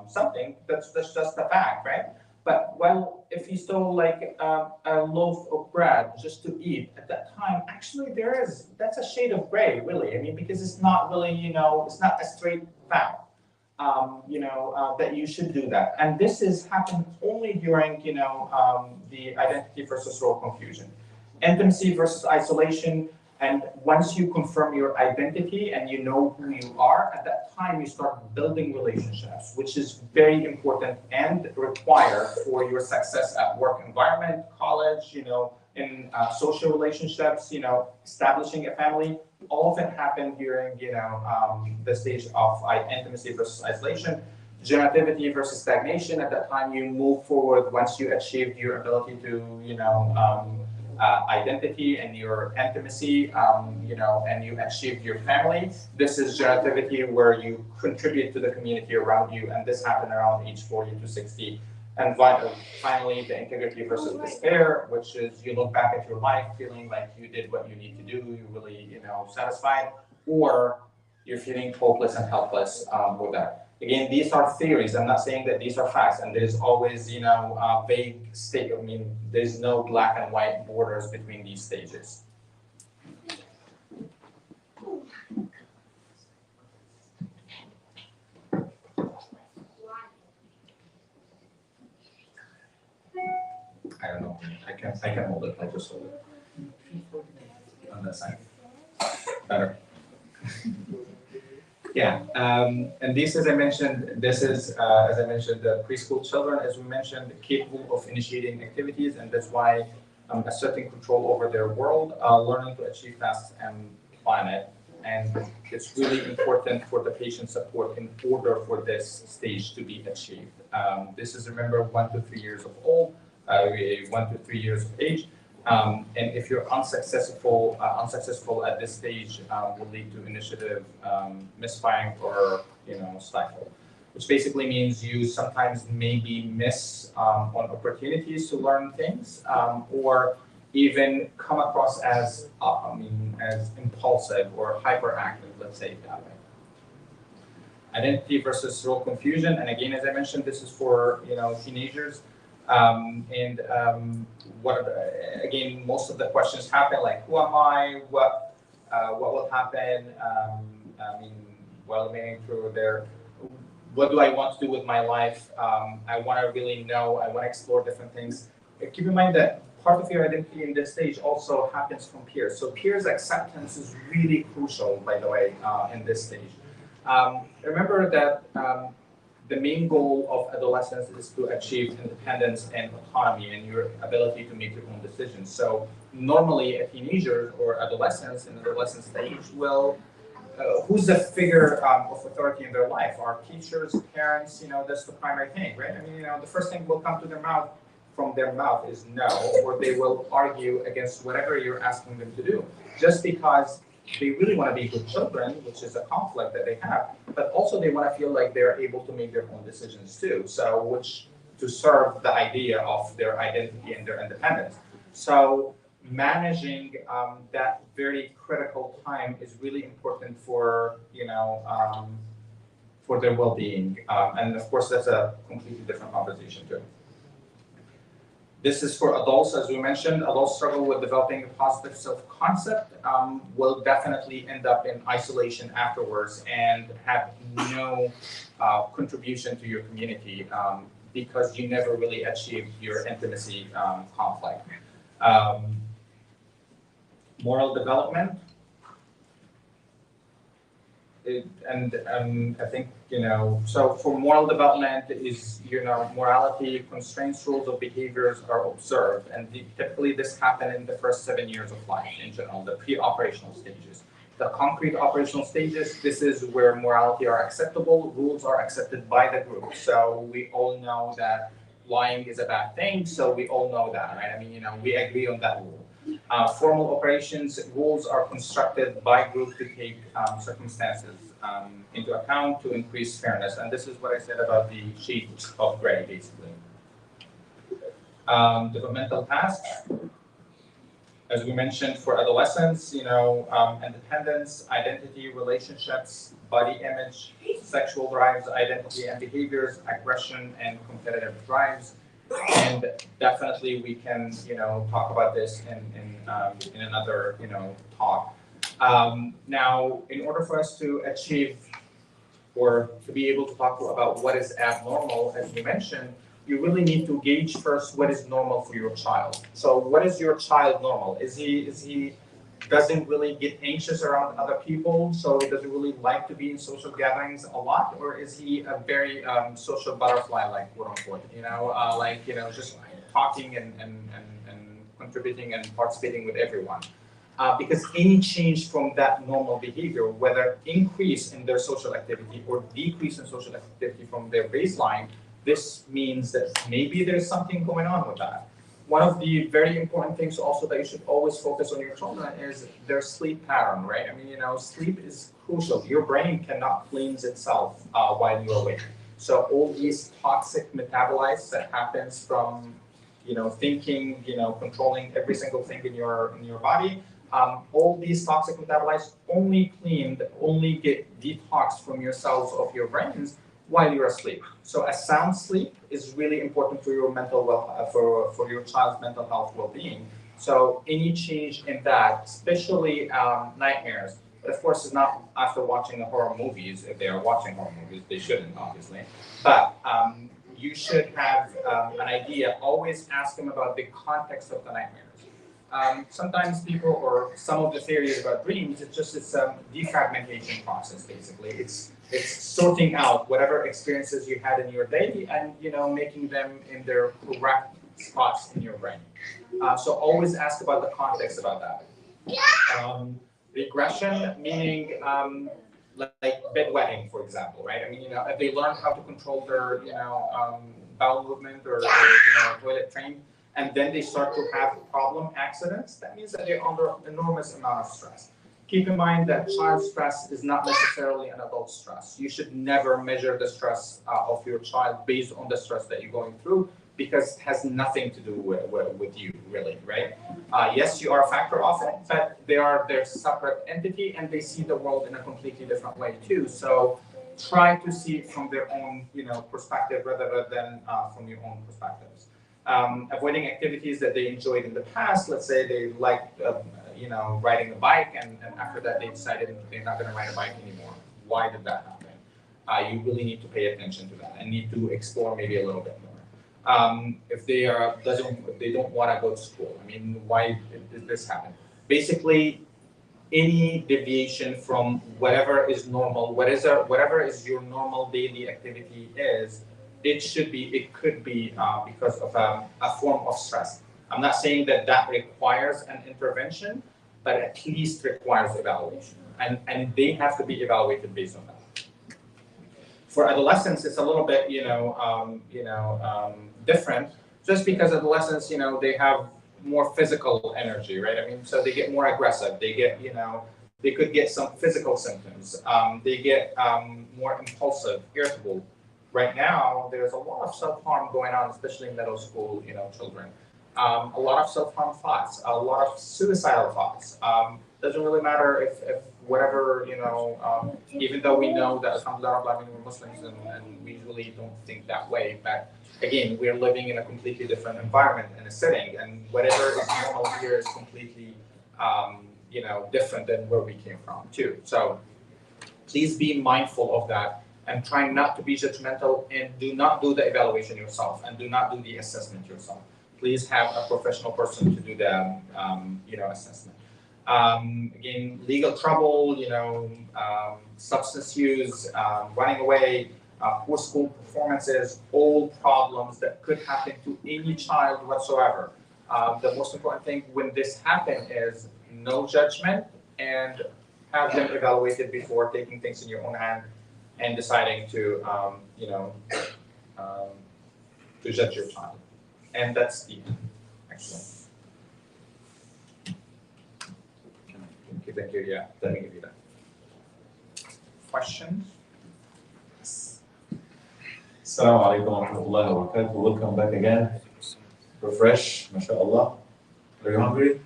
something, that's just a fact, right? But, well, if he stole like a loaf of bread just to eat at that time, actually that's a shade of gray, really. Because it's not really, it's not a straight fact, that you should do that. And this is happened only during, the identity versus role confusion. Intimacy versus isolation. And once you confirm your identity and you know who you are, at that time you start building relationships, which is very important and required for your success at work environment, college, in social relationships, establishing a family. All of it happened during, the stage of intimacy versus isolation. Generativity versus stagnation. At that time, you move forward once you achieved your ability to, identity and your intimacy, and you achieved your family. This is generativity, where you contribute to the community around you, and this happened around age 40 to 60. And finally, the integrity versus despair, which is you look back at your life feeling like you did what you need to do, you're really, satisfied, or you're feeling hopeless and helpless with that. Again, these are theories. I'm not saying that these are facts, and there's always, vague state. There's no black and white borders between these stages. I don't know. I can hold it. I just hold it on that side. Better. Yeah, and this, as I mentioned, the preschool children, as we mentioned, capable of initiating activities, and that's why asserting control over their world, learning to achieve tasks and plan it. And it's really important for the patient support in order for this stage to be achieved. This is, remember, 1 to 3 years of old, 1 to 3 years of age. And if you're unsuccessful at this stage, will lead to initiative misfiring or stifle. which basically means you sometimes maybe miss on opportunities to learn things, or even come across as as impulsive or hyperactive, let's say it that way. Identity versus role confusion, and again, as I mentioned, this is for teenagers. What again, most of the questions happen like, who am I? What will happen? While remaining through there, what do I want to do with my life? I want to really know. I want to explore different things. Keep in mind that part of your identity in this stage also happens from peers. So peers acceptance is really crucial, by the way, in this stage. Remember that the main goal of adolescence is to achieve independence and autonomy and your ability to make your own decisions. So normally a teenager or adolescents in adolescent stage will, who's the figure of authority in their life? Are teachers, parents, that's the primary thing, right? The first thing will come to their mouth from their mouth is no, or they will argue against whatever you're asking them to do, just because they really want to be good children, which is a conflict that they have, but also they want to feel like they're able to make their own decisions too. So, which to serve the idea of their identity and their independence. So, managing that very critical time is really important for for their well-being, and of course that's a completely different conversation too. This is for adults, as we mentioned. Adults struggle with developing a positive self-concept, will definitely end up in isolation afterwards and have no contribution to your community because you never really achieved your intimacy conflict. Moral development. I think, so for moral development is, morality, constraints, rules of behaviors are observed. And typically this happens in the first 7 years of life in general, the pre-operational stages. The concrete operational stages, this is where morality are acceptable, rules are accepted by the group. So we all know that lying is a bad thing, so we all know that, right? We agree on that rule. Formal operations rules are constructed by group to take circumstances into account to increase fairness. And this is what I said about the shade of gray, basically. Developmental tasks. As we mentioned, for adolescents, independence, identity, relationships, body image, sexual drives, identity and behaviors, aggression, and competitive drives. And definitely we can, talk about this in another, talk. Now, in order for us to achieve or to be able to talk about what is abnormal, as you mentioned, you really need to gauge first what is normal for your child. So what is your child normal? Is he doesn't really get anxious around other people, so he doesn't really like to be in social gatherings a lot, or is he a very social butterfly, like quote unquote, just talking and contributing and participating with everyone? Because any change from that normal behavior, whether increase in their social activity or decrease in social activity from their baseline, this means that maybe there's something going on with that. One of the very important things also that you should always focus on your children is their sleep pattern, right? Sleep is crucial. Your brain cannot cleanse itself while you're awake. So all these toxic metabolites that happens from, thinking, controlling every single thing in your body, all these toxic metabolites only get detoxed from your cells of your brains while you're asleep. So a sound sleep is really important for your mental for your child's mental health well-being. So any change in that, especially nightmares, but of course it's not after watching the horror movies. If they are watching horror movies, they shouldn't, obviously. But you should have an idea. Always ask them about the context of the nightmares. Sometimes people, or some of the theories about dreams, it's a defragmentation process, basically. It's sorting out whatever experiences you had in your day and making them in their correct spots in your brain. So always ask about the context about that. Regression, meaning like bedwetting, for example, right? If they learn how to control their bowel movement or toilet train, and then they start to have problem accidents, that means that they're under enormous amount of stress. keep in mind that child stress is not necessarily an adult stress. You should never measure the stress of your child based on the stress that you're going through, because it has nothing to do with you, really, right? Yes, you are a factor of it, but they are their separate entity and they see the world in a completely different way too. So try to see it from their own, perspective rather than from your own perspectives. Avoiding activities that they enjoyed in the past. Let's say they liked, riding a bike, and after that they decided they're not going to ride a bike anymore. Why did that happen? You really need to pay attention to that and need to explore maybe a little bit more. If they don't want to go to school. I mean, why did this happen? Basically, any deviation from whatever is normal, whatever is your normal daily activity is, it could be because of a form of stress. I'm not saying that requires an intervention, but at least requires evaluation, and they have to be evaluated based on that. For adolescents, it's a little bit, different, just because adolescents, they have more physical energy, right? I mean, so they get more aggressive. They get, they could get some physical symptoms. They get more impulsive, irritable. Right now, there's a lot of self-harm going on, especially in middle school, children. A lot of self-harm thoughts, a lot of suicidal thoughts. Doesn't really matter if whatever, even though we know that alhamdulillah, we're Muslims and we usually don't think that way, but again, we're living in a completely different environment and a setting, and whatever is normal here is completely, different than where we came from too. So please be mindful of that and try not to be judgmental, and do not do the evaluation yourself and do not do the assessment yourself. Please have a professional person to do the, assessment. Again, legal trouble, substance use, running away, poor school performances, all problems that could happen to any child whatsoever. The most important thing when this happens is no judgment, and have them evaluated before taking things in your own hand and deciding to, to judge your child. And that's the end, actually. Thank you. Yeah, let me give you that. Questions? Assalamu alaikum wa rahmatullahi wa barakatuh. Welcome back again. Refresh, mashallah. Are you hungry?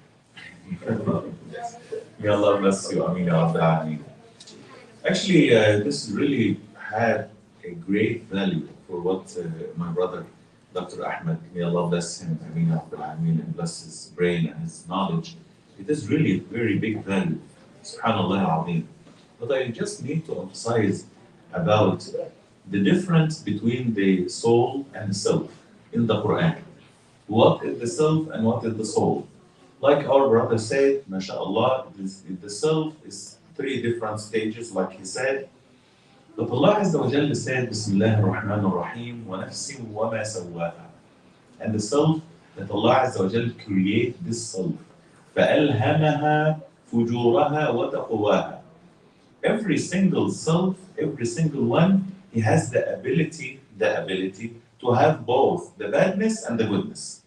May Allah bless you. Ameen ya Rabbil Alameen. Actually, this really had a great value for what my brother, Dr. Ahmed, may Allah bless him, Ameen ya Rabbil Alameen, and bless his brain and his knowledge. It is really very big value. Subhanallah al-Azim. But I just need to emphasize about the difference between the soul and the self in the Quran. What is the self and what is the soul? Like our brother said, mashallah, the self is three different stages, like he said. But Allah Azza wa Jalla said, Bismillah ar-Rahman ar-Rahim, wa nafsin wa ma sawaha. And the self, that Allah Azza wa Jalla create this self. فَأَلْهَمَهَا فُجُورَهَا وَتَقْوَاهَا. Every single self, every single one, he has the ability to have both the badness and the goodness.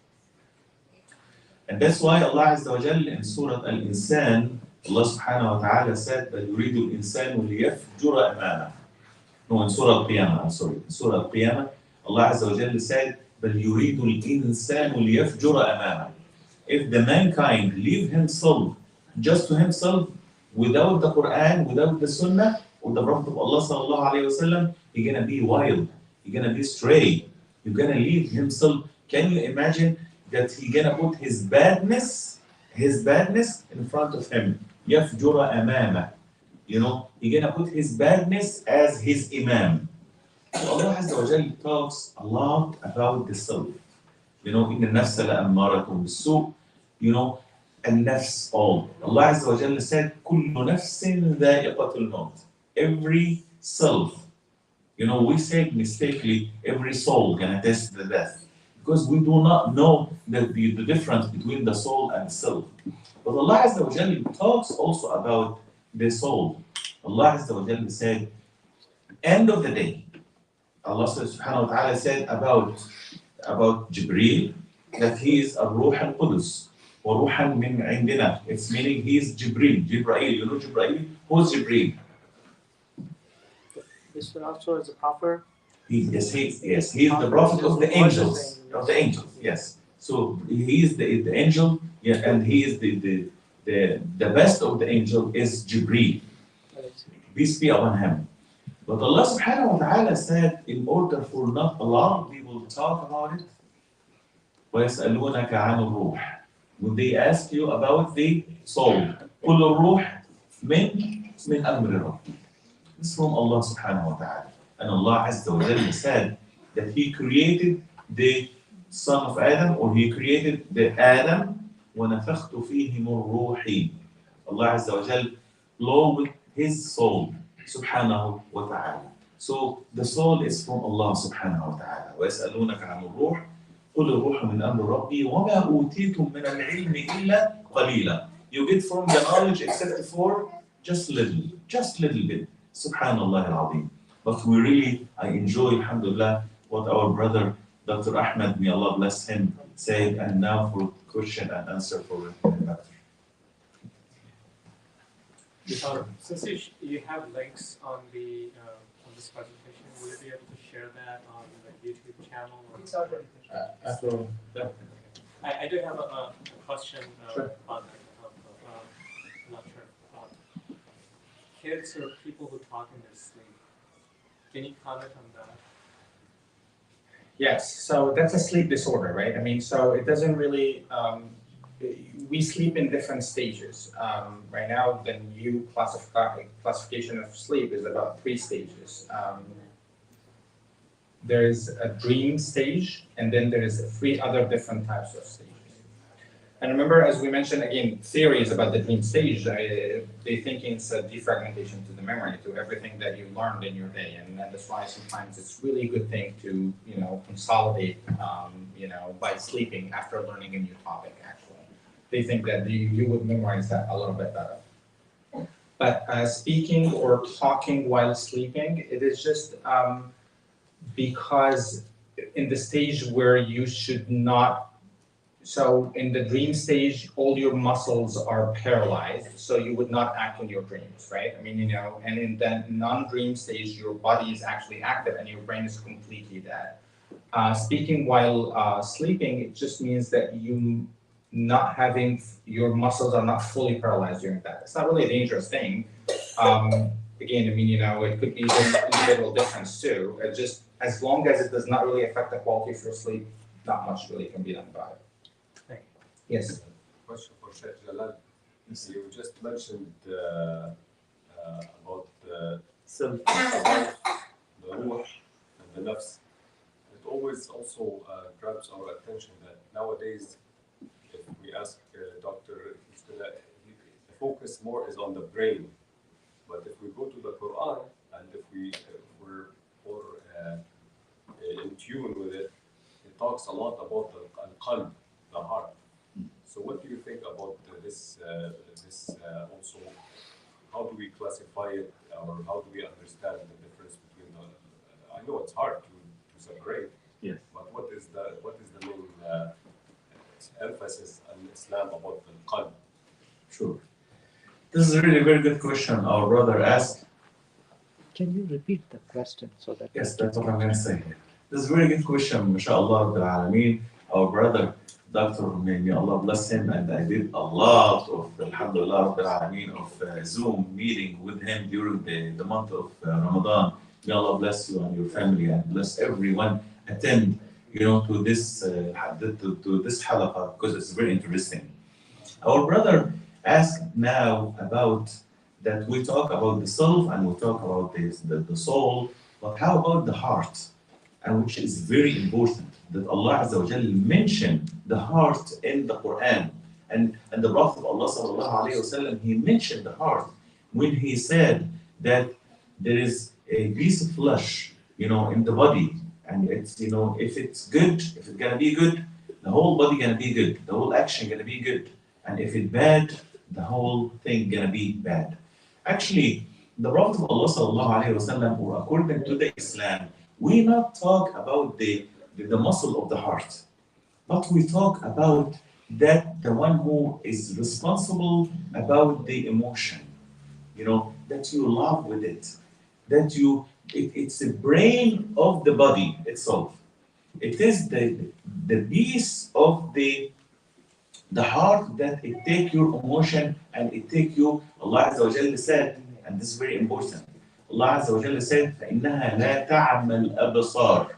And that's why Allah Azza wa Jalla in Surah Al-Insan, Allah subhanahu wa ta'ala said, بَلْ يُرِيدُ الْإِنسَانُ لِيَفْجُرَ أَمَامَهُ. No, in Surah Al-Qiyamah, I'm sorry. In Surah Al-Qiyamah, Allah Azza wa Jalla said, بَلْ يُرِيدُ الْإِنسَانُ لِيَفْجُرَ أَمَامَهُ. If the mankind leave himself just to himself, without the Quran, without the Sunnah, or the Prophet of Allah sallallahu alayhi wa sallam, he's gonna be wild, he's gonna be stray, he's gonna leave himself. Can you imagine that he's gonna put his badness in front of him? يَفْجُرَ أَمَامَهُ. He's gonna put his badness as his imam. So Allah Azza wa Jalla talks a lot about the self. إِنَّ النَّفْسَ لَأَمَّارَةٌ بِالسُّوءِ. النفس, all. Allah Azza wa Jalla said, كُلُّ نَفْسٍ ذَائِقَةُ الْمَوْتِ. Every self. We say mistakenly, every soul gonna taste the death. Because we do not know the difference between the soul and the self. But Allah Azza wa Jalla talks also about the soul. Allah Azza wa Jalla said, end of the day, Allah subhanahu wa ta'ala said about Jibreel, that he is a Ruh al-Qudus. وروحا من عندنا. It's meaning he is Jibreel. Jibreel, you know Jibreel? Who's Jibreel? This one also is a prophet. Yes, he is the prophet of the angels. Of the angels, yes. So he is the angel, yeah, and he is the best of the angel is Jibreel. Peace be upon him. But Allah subhanahu wa ta'ala said, in order for not a lot of people to talk about it, وَيَسْأَلُونَكَ عَنِ الرُّوحِ. When they ask you about the soul, قُلُ الرُّوحِ من أمر ربي. This is from Allah subhanahu wa ta'ala. And Allah Azza wa Jalla said that He created the son of Adam, or He created the Adam, وَنَفَخْتُ فِيهِ مِنْ رُوحِي. Allah Azza wa Jalla blew with His soul, subhanahu wa ta'ala. So the soul is from Allah subhanahu wa ta'ala. وَيَسْأَلُونَكَ عَنِ الرُّوحِ قُلِ الرُّوحُ مِنْ أَمْرِ رَبِّي وَمَا أُوتِيتُم مِّنَ الْعِلْمِ إِلَّا قَلِيلًا. You get from the knowledge except for just little bit. Subhanallah al-Azim. But we really, I enjoy, alhamdulillah, what our brother, Dr. Ahmed, may Allah bless him, said. And now for question and answer for Dr. Since you have links on this presentation, will you be able to share that on the YouTube channel? After that. I do have a question Sure. on I'm not sure. Kids or people who talk in their sleep. Can you comment on that? Yes, so that's a sleep disorder, right? I mean, so it doesn't really, we sleep in different stages. Right now, the new classification of sleep is about 3 stages. There is a dream stage, and then there is 3 other different types of stages. And remember, as we mentioned, again, theories about the dream stage, they think it's a defragmentation to the memory, to everything that you learned in your day. And that's why sometimes it's really a good thing to, consolidate, by sleeping after learning a new topic, actually. They think that you would memorize that a little bit better. But speaking or talking while sleeping, it is just because in the stage where you should not. So in the dream stage, all your muscles are paralyzed, so you would not act on your dreams, right? I mean, and in the non-dream stage, your body is actually active and your brain is completely dead. Speaking while sleeping, it just means that your muscles are not fully paralyzed during that. It's not really a dangerous thing. Again, I mean, it could be an individual difference too. It just, as long as it does not really affect the quality of your sleep, not much really can be done about it. Yes. Question for Sheikh Jalal. You just mentioned about the self, the ruh, and the nafs. It always also grabs our attention that nowadays, if we ask a doctor, the focus more is on the brain. But if we go to the Quran, and if we're more in tune with it, it talks a lot about the qalb, the heart. So what do you think about this also? How do we classify it, or how do we understand the difference between the? I know it's hard to separate. Yes. But what is the main emphasis in Islam about the qalb? Sure. This is a really very good question our brother asked. Can you repeat the question so that? Yes, that's what I'm going to say. This is a very good question, mashallah, Rabbil Alameen. Our brother, Dr. May Allah bless him, and I did a lot of, alhamdulillah, Rabbil Alameen, of Zoom meeting with him during the month of Ramadan. May Allah bless you and your family, and bless everyone attend, to this halaqah, because it's very interesting. Our brother asked now about that we talk about the self and we talk about the soul, but how about the heart? And which is very important, that Allah Azza wa Jalla mentioned the heart in the Quran. And the Prophet of Allah Sallallahu Alaihi Wasallam, he mentioned the heart when he said that there is a piece of flesh, in the body. And it's, if it's good, if it's gonna be good, the whole body gonna be good, the whole action gonna be good. And if it's bad, the whole thing gonna be bad. Actually, the Prophet of Allah Sallallahu Alaihi Wasallam, or according to the Islam, we not talk about the muscle of the heart, but we talk about that the one who is responsible about the emotion, that you love with it, that it's the brain of the body itself. It is the piece of the heart that it take your emotion and it take you. Allah Azza wa Jalla said, and this is very important. Allah Azza wa Jalla said, فإنها لا تعمى الأبصار.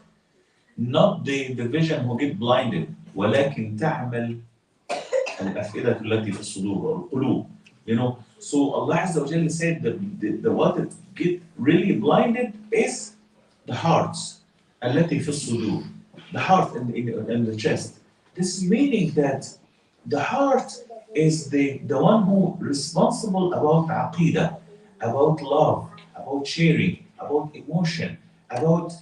Not the vision who get blinded, ولكن تعمل الأفئدة التي في الصدور or القلوب. So Allah Azza wa Jalla said the what it get really blinded is the hearts. التي في الصدور. The heart in the chest. This is meaning that the heart is the one who responsible about aqidah, about love, about sharing, about emotion, about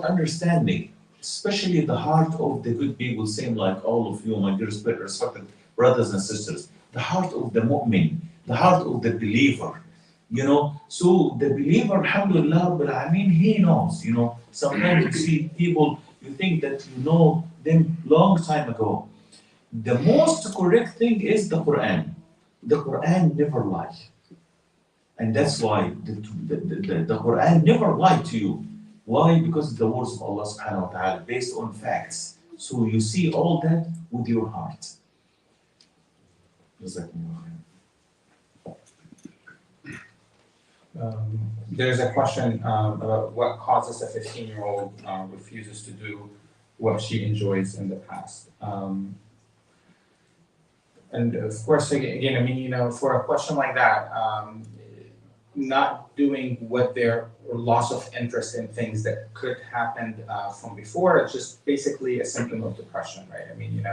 understanding, especially the heart of the good people, same like all of you, my dear respected brothers and sisters, the heart of the mu'min, the heart of the believer. So the believer, alhamdulillah, Rabbil Alameen, he knows. Sometimes you see people, you think that you know them long time ago. The most correct thing is the Quran. The Quran never lies. And that's why the Quran never lied to you. Why? Because it's the words of Allah subhanahu wa ta'ala based on facts. So you see all that with your heart. There's a question about what causes a 15-year-old refuses to do what she enjoys in the past. And of course, again, I mean, for a question like that, not doing what their or loss of interest in things that could happen from before, it's just basically a symptom of depression, right? I mean,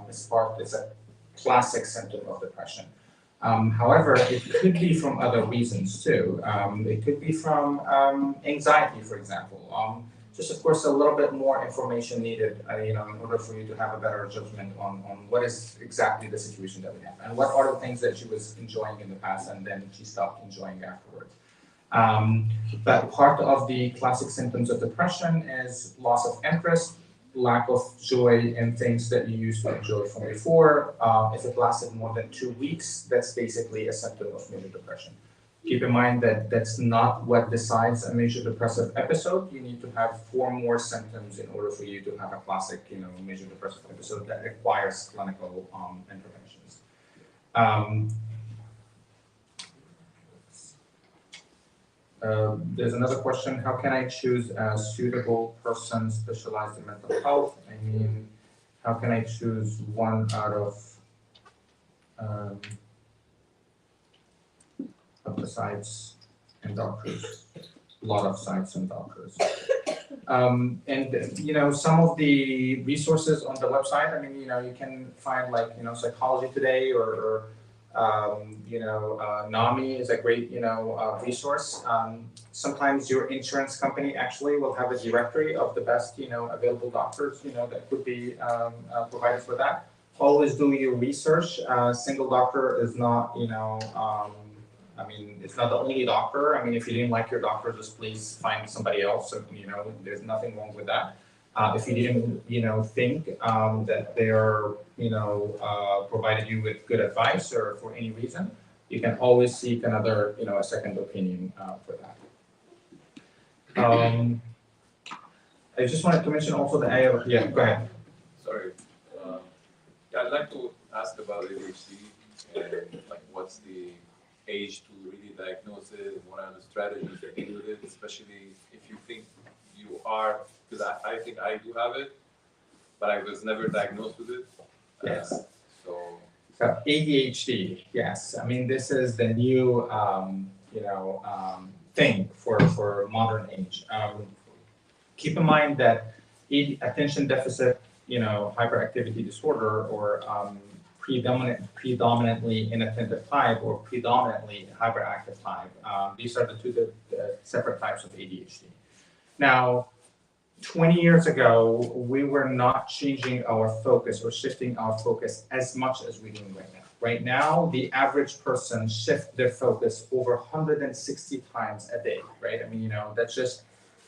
it's a classic symptom of depression. However, it could be from other reasons too. It could be from anxiety, for example. Just of course a little bit more information needed, in order for you to have a better judgment on what is exactly the situation that we have and what are the things that she was enjoying in the past and then she stopped enjoying afterwards. But part of the classic symptoms of depression is loss of interest, lack of joy in things that you used to enjoy from before. If it lasted more than 2 weeks, that's basically a symptom of major depression. Keep in mind that that's not what decides a major depressive episode. You need to have 4 more symptoms in order for you to have a classic, major depressive episode that requires clinical interventions. There's another question. How can I choose a suitable person specialized in mental health? I mean, how can I choose one out of the sites and doctors? A lot of sites and doctors. And some of the resources on the website, I mean, you can find like, Psychology Today or NAMI is a great, resource. Sometimes your insurance company actually will have a directory of the best, available doctors, that could be provided for that. Always do your research. Single doctor is not, it's not the only doctor. I mean, if you didn't like your doctor, just please find somebody else. So, there's nothing wrong with that. If you didn't, think that they're, provided you with good advice or for any reason, you can always seek another, a second opinion for that. I just wanted to mention also the ayah. Yeah, go ahead. Sorry. I'd like to ask about ADHD and like what's the age to really diagnose it, and what are the strategies that deal with it, especially if you think you are, because I think I do have it, but I was never diagnosed with it. Yes. So ADHD, yes. I mean, this is the new, thing for modern age. Keep in mind that attention deficit, hyperactivity disorder, or predominantly inattentive type or predominantly hyperactive type. These are the two separate types of ADHD. Now, 20 years ago, we were not changing our focus or shifting our focus as much as we're doing right now. Right now, the average person shifts their focus over 160 times a day, right? I mean, that's just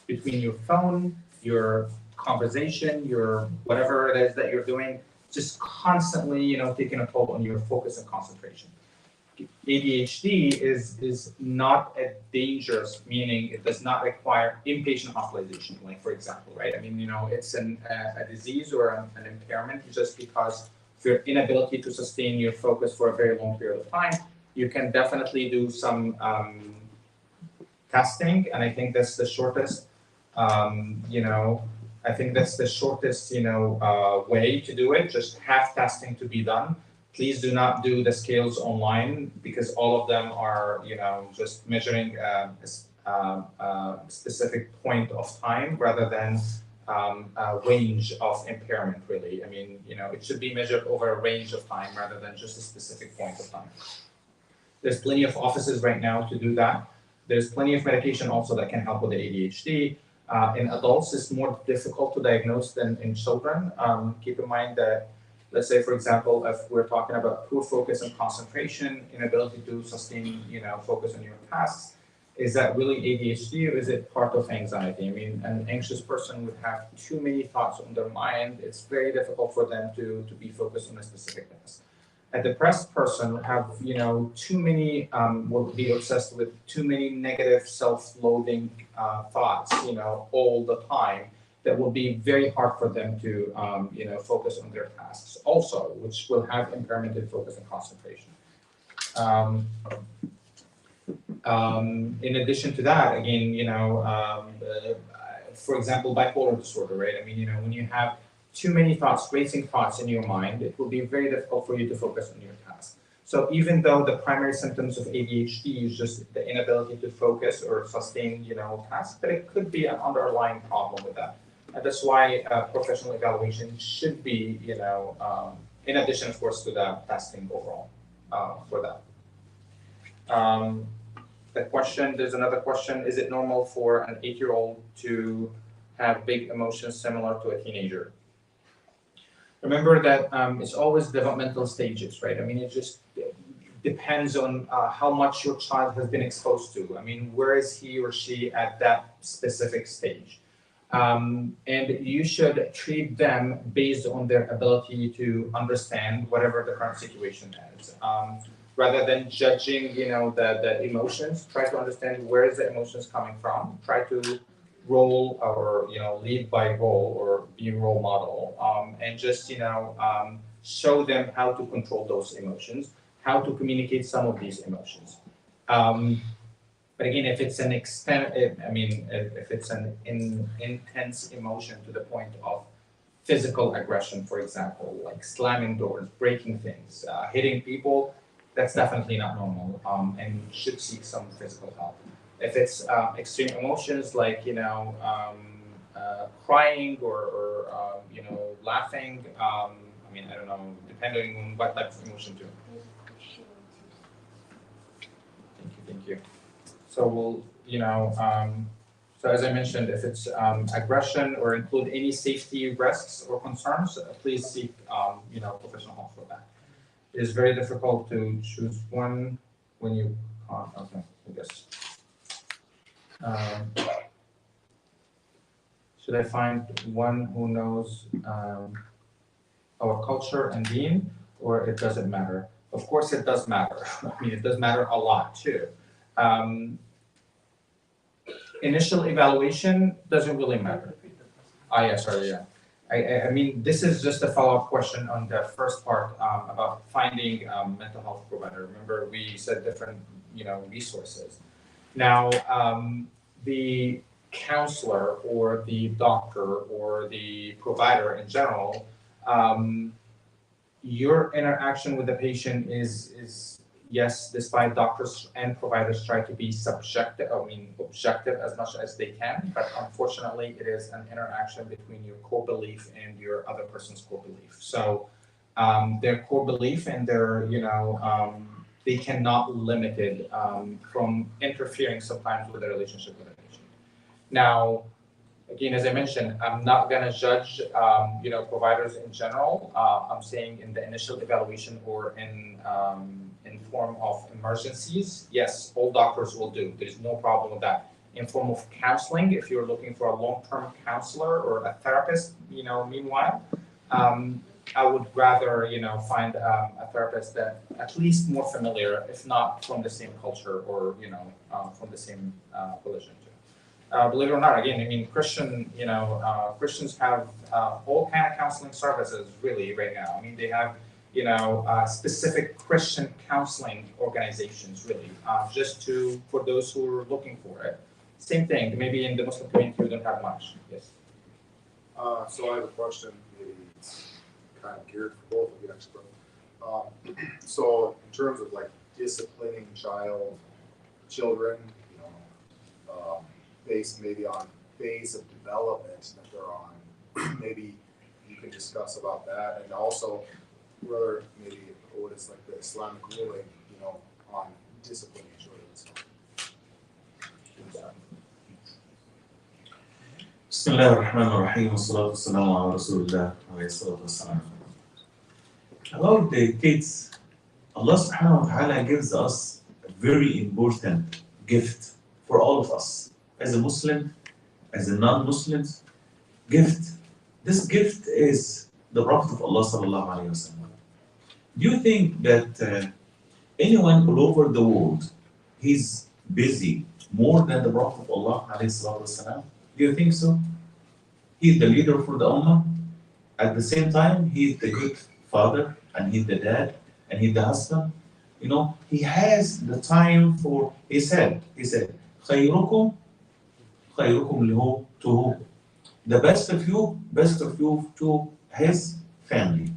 between your phone, your conversation, your whatever it is that you're doing. just constantly, taking a toll on your focus and concentration. ADHD is not a dangerous, meaning it does not require inpatient hospitalization, like for example, right? I mean, it's a disease or an impairment just because of your inability to sustain your focus for a very long period of time. You can definitely do some testing, and I think that's the shortest, I think that's the shortest, way to do it, just have testing to be done. Please do not do the scales online because all of them are, just measuring a specific point of time rather than a range of impairment, really. I mean, it should be measured over a range of time rather than just a specific point of time. There's plenty of offices right now to do that. There's plenty of medication also that can help with the ADHD. In adults, it's more difficult to diagnose than in children. Keep in mind that, let's say, for example, if we're talking about poor focus and concentration, inability to sustain, focus on your tasks, is that really ADHD or is it part of anxiety? I mean, an anxious person would have too many thoughts on their mind. It's very difficult for them to be focused on a specific task. A depressed person have, too many, will be obsessed with too many negative self-loathing thoughts, all the time. That will be very hard for them to, focus on their tasks also, which will have impairment in focus and concentration. In addition to that, again, for example, bipolar disorder, right? I mean, when you have too many thoughts, racing thoughts in your mind, it will be very difficult for you to focus on your task. So even though the primary symptoms of ADHD is just the inability to focus or sustain, tasks, but it could be an underlying problem with that. And that's why professional evaluation should be, in addition, of course, to the testing overall for that. There's another question, is it normal for an 8-year-old to have big emotions similar to a teenager? Remember that it's always developmental stages, right? I mean, it just depends on how much your child has been exposed to. I mean, where is he or she at that specific stage? And you should treat them based on their ability to understand whatever the current situation is. Rather than judging, the emotions, try to understand where is the emotions coming from. Try to role or lead by role or be role model, and just show them how to control those emotions, how to communicate some of these emotions. But again, if it's if it's an intense emotion to the point of physical aggression, for example, like slamming doors, breaking things, hitting people, that's definitely not normal, and should seek some physical help. If it's extreme emotions like crying or laughing, I don't know, depending on what type of emotion too. Thank you. So we'll, so as I mentioned, if it's aggression or include any safety risks or concerns, please seek professional help for that. It is very difficult to choose one when you can't. Okay, I guess. Should I find one who knows our culture and deen, or it doesn't matter? Of course it does matter. I mean, it does matter a lot too. Initial evaluation doesn't really matter. Yeah, sorry, yeah. I mean, this is just a follow-up question on the first part about finding mental health provider. Remember, we said different, resources. Now, the counselor or the doctor or the provider in general, your interaction with the patient is yes, despite doctors and providers try to be objective as much as they can, but unfortunately it is an interaction between your core belief and your other person's core belief. So their core belief and their, they cannot limit it from interfering sometimes with the relationship with the patient. Now, again, as I mentioned, I'm not gonna judge, providers in general. I'm saying in the initial evaluation or in form of emergencies, yes, all doctors will do. There's no problem with that. In form of counseling, if you're looking for a long-term counselor or a therapist, meanwhile, I would rather, find a therapist that at least more familiar, if not from the same culture or, from the same religion too. Believe it or not, again, I mean, Christians have all kind of counseling services really right now. I mean, they have, specific Christian counseling organizations really, for those who are looking for it. Same thing, maybe in the Muslim community we don't have much. Yes. So I have a question, maybe it's kind of geared for both of you expert. So in terms of like disciplining children, based maybe on phase of development that they're on, maybe you can discuss about that, and also whether maybe what is like the Islamic ruling, on disciplining children. بسم الله الرحمن الرحيم والصلاة والسلام على رسول الله عليه الصلاة والسلام. About the kids, Allah subhanahu wa ta'ala gives us a very important gift for all of us. As a Muslim, as a non-Muslim, gift. This gift is the Prophet of Allah sallallahu alayhi wa sallam. Do you think that anyone all over the world, he's busy more than the Prophet of Allah alayhi salatu wa sallam? Do you think so? He's the leader for the Ummah. At the same time, he's the good father, and he's the dad, and he's the husband. He has the time for, he said, خيركم خيركم to who? The best of you to his family.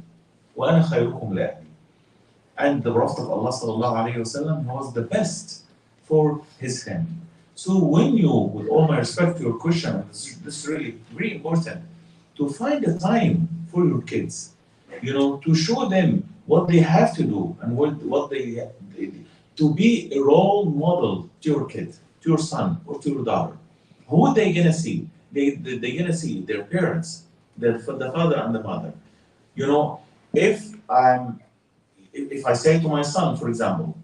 وأنا خيركم لأهلي. And the Prophet of Allah sallallahu alayhi wa sallam was the best for his family. So when you, with all my respect to your question, this is really very important, to find a time for your kids, to show them what they have to do and what they to be a role model to your kid, to your son or to your daughter. Who are they gonna see? They're gonna see their parents, the father and the mother. If I say to my son, for example,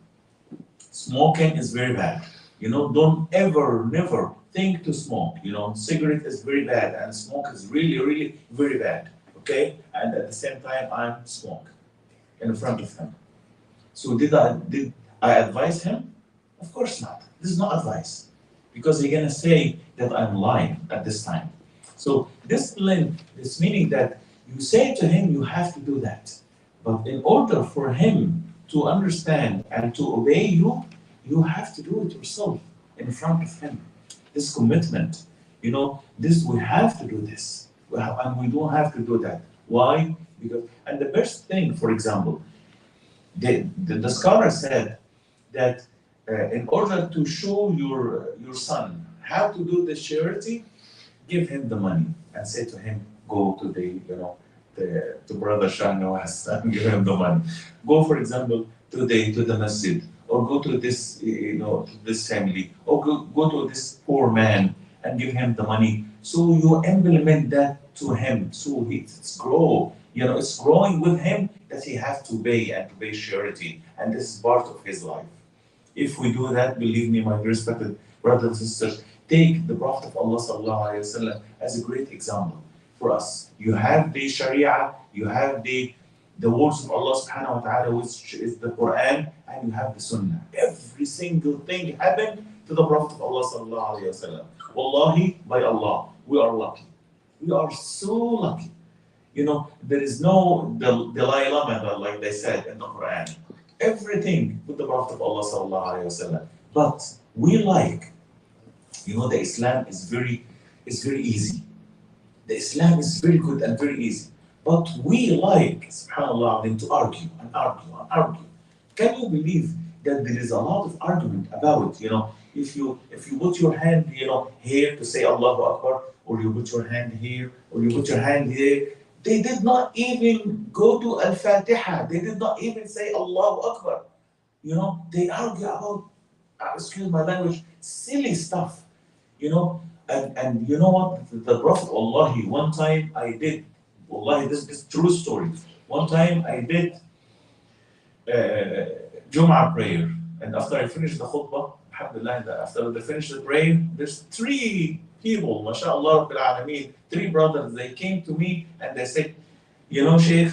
smoking is very bad. Don't ever, never think to smoke. Cigarette is very bad and smoke is really, really very bad. Okay? And at the same time, I smoke in front of him. So did I advise him? Of course not. This is not advice. Because he's gonna say that I'm lying at this time. So discipline is meaning that you say to him, you have to do that. But in order for him to understand and to obey you, you have to do it yourself in front of him. This commitment, this we have to do this. And we don't have to do that. Why? And the best thing, for example, the scholar said that in order to show your son how to do the charity, give him the money and say to him, go to to Brother Shahnawas and give him the money. Go, for example, to the masjid, or go to this, to this family, or go to this poor man and give him the money. So you implement that to him. So it's it's growing with him that he has to pay and to pay charity, and this is part of his life. If we do that, believe me, my respected brothers and sisters, take the Prophet of Allah sallallahu alaihi wasallam as a great example for us. You have the Sharia, you have the words of Allah subhanahu wa ta'ala, which is the Quran, and you have the Sunnah. Every single thing happened to the Prophet of Allah sallallahu alaihi wasallam. Wallahi, by Allah, we are lucky. We are so lucky. There is no Dalai Lama, like they said in the Quran. Everything with the Prophet of Allah sallallahu alaihi wasallam. But we like, the Islam is very easy. The Islam is very good and very easy. But we like, subhanAllah, to argue and argue and argue. Can you believe that there is a lot of argument about, if you put your hand, here to say Allahu Akbar, or you put your hand here, or you put your hand here, they did not even go to Al-Fatiha. They did not even say Allahu Akbar. They argue about, excuse my language, silly stuff. And you know what? The Prophet, Wallahi, one time I did, Wallahi, this is true story. One time I did Jum'ah prayer. And after I finished the khutbah, alhamdulillah, after I finished the prayer, there's 3 people, mashallah, 3 brothers, they came to me and they said, Sheikh,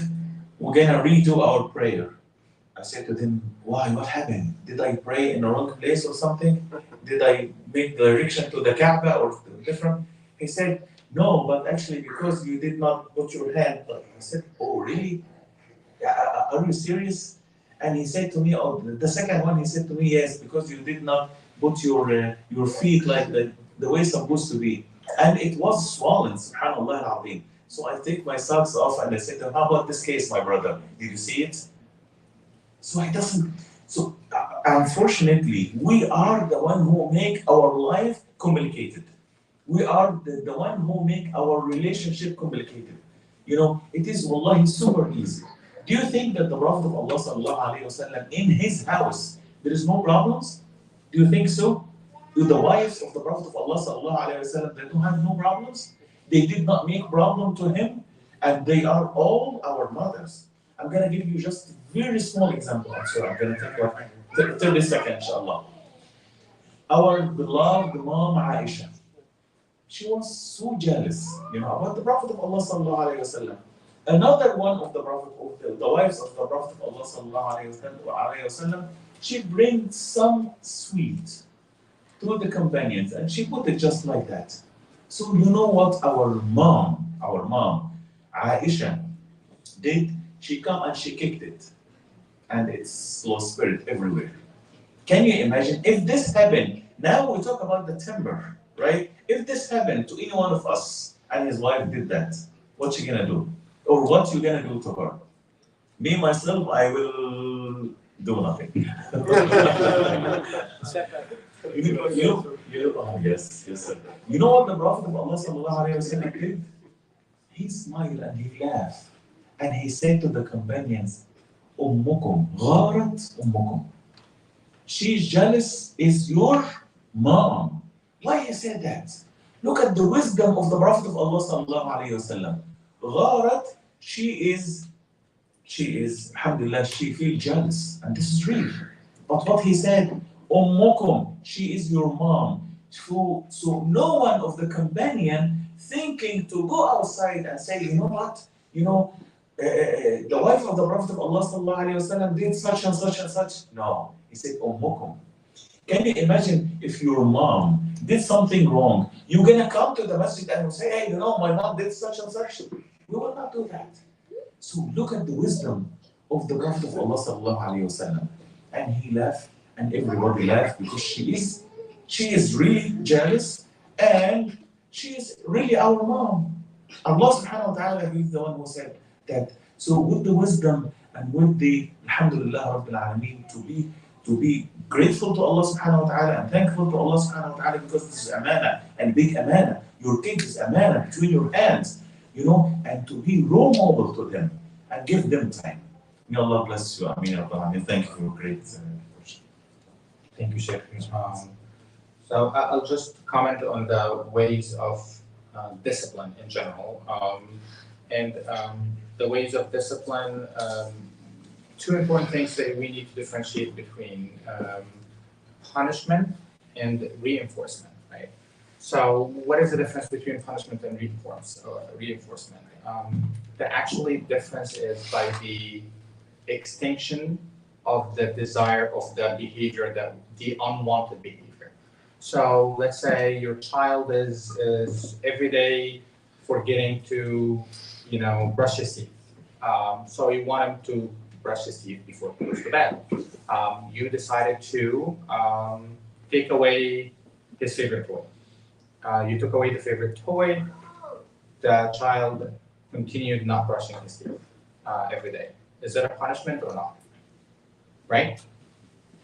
we're gonna redo our prayer. I said to them, why, what happened? Did I pray in the wrong place or something? Did I make direction to the Kaaba or different? He said, no, but actually because you did not put your hand. I said, oh, really? Are you serious? And he said to me, oh, the second one, he said to me, yes, because you did not put your feet like the way it's supposed to be. And it was swollen, subhanAllah al-Azim. So I take my socks off and I said to him, how about this case, my brother? Did you see it? So it doesn't, so unfortunately, we are the one who make our life complicated. We are the one who make our relationship complicated. You know, it is wallahi super easy. Do you think that the Prophet of Allah sallallahu alaihi wasallam in his house there is no problems? Do you think so? Do the wives of the Prophet of Allah sallallahu alaihi wasallam they don't have no problems? They did not make problem to him, and they are all our mothers. I'm gonna give you just a very small example. I'm sorry, I'm gonna take like 30 seconds, inshallah. Our beloved mom Aisha, she was so jealous, you know, about the Prophet of Allah sallallahu alaihi wasallam. Another one of the Prophet, of the wives of the Prophet of Allah sallallahu alaihi wasallam, she brings some sweet to the companions, and she put it just like that. So you know what our mom, Aisha, did? She come and she kicked it, and it's lost spirit everywhere. Can you imagine if this happened? Now we talk about the timber, right? If this happened to any one of us and his wife did that, what you gonna do? Or what you gonna do to her? Me myself, I will do nothing. Oh yes, yes, sir. You know what the Prophet of Allah sallallahu alaihi wasallam did? He smiled and he laughed, and he said to the companions, "Ummukum gharat ummukum." She's jealous is your mom. Why he said that? Look at the wisdom of the Prophet of Allah sallallahu alaihi wasallam. Gharat, alhamdulillah, she feels jealous, and this is real. But what he said, Ummukum, she is your mom. So no one of the companion thinking to go outside and say, you know what, the wife of the Prophet of Allah sallallahu alaihi wasallam did such and such and such. No, he said, Ummukum. Can you imagine if your mom did something wrong? You're gonna come to the masjid and say, hey, my mom did such and such. We will not do that. So look at the wisdom of the Prophet of Allah sallallahu alaihi wasallam. And he laughed, and everybody laughed because she is really jealous, and she is really our mom. Allah subhanahu wa ta'ala is the one who said that. So with the wisdom and with the alhamdulillah rabbil alameen to be grateful to Allah subhanahu wa ta'ala and thankful to Allah subhanahu wa ta'ala because this is amana and big amana. Your kid is amana between your hands, and to be role model to them and give them time. May Allah bless you. Ameen. Thank you for a great question. Thank you, Sheikh. So I'll just comment on the ways of discipline in general. And the ways of discipline, two important things that we need to differentiate between punishment and reinforcement, right? So what is the difference between punishment and reinforcement? The actually difference is by the extinction of the desire of the behavior, the unwanted behavior. So let's say your child is every day forgetting to, brush his teeth. So you want him to brush his teeth before he goes to bed. You decided to take away his favorite toy. You took away the favorite toy. The child continued not brushing his teeth every day. Is that a punishment or not? Right?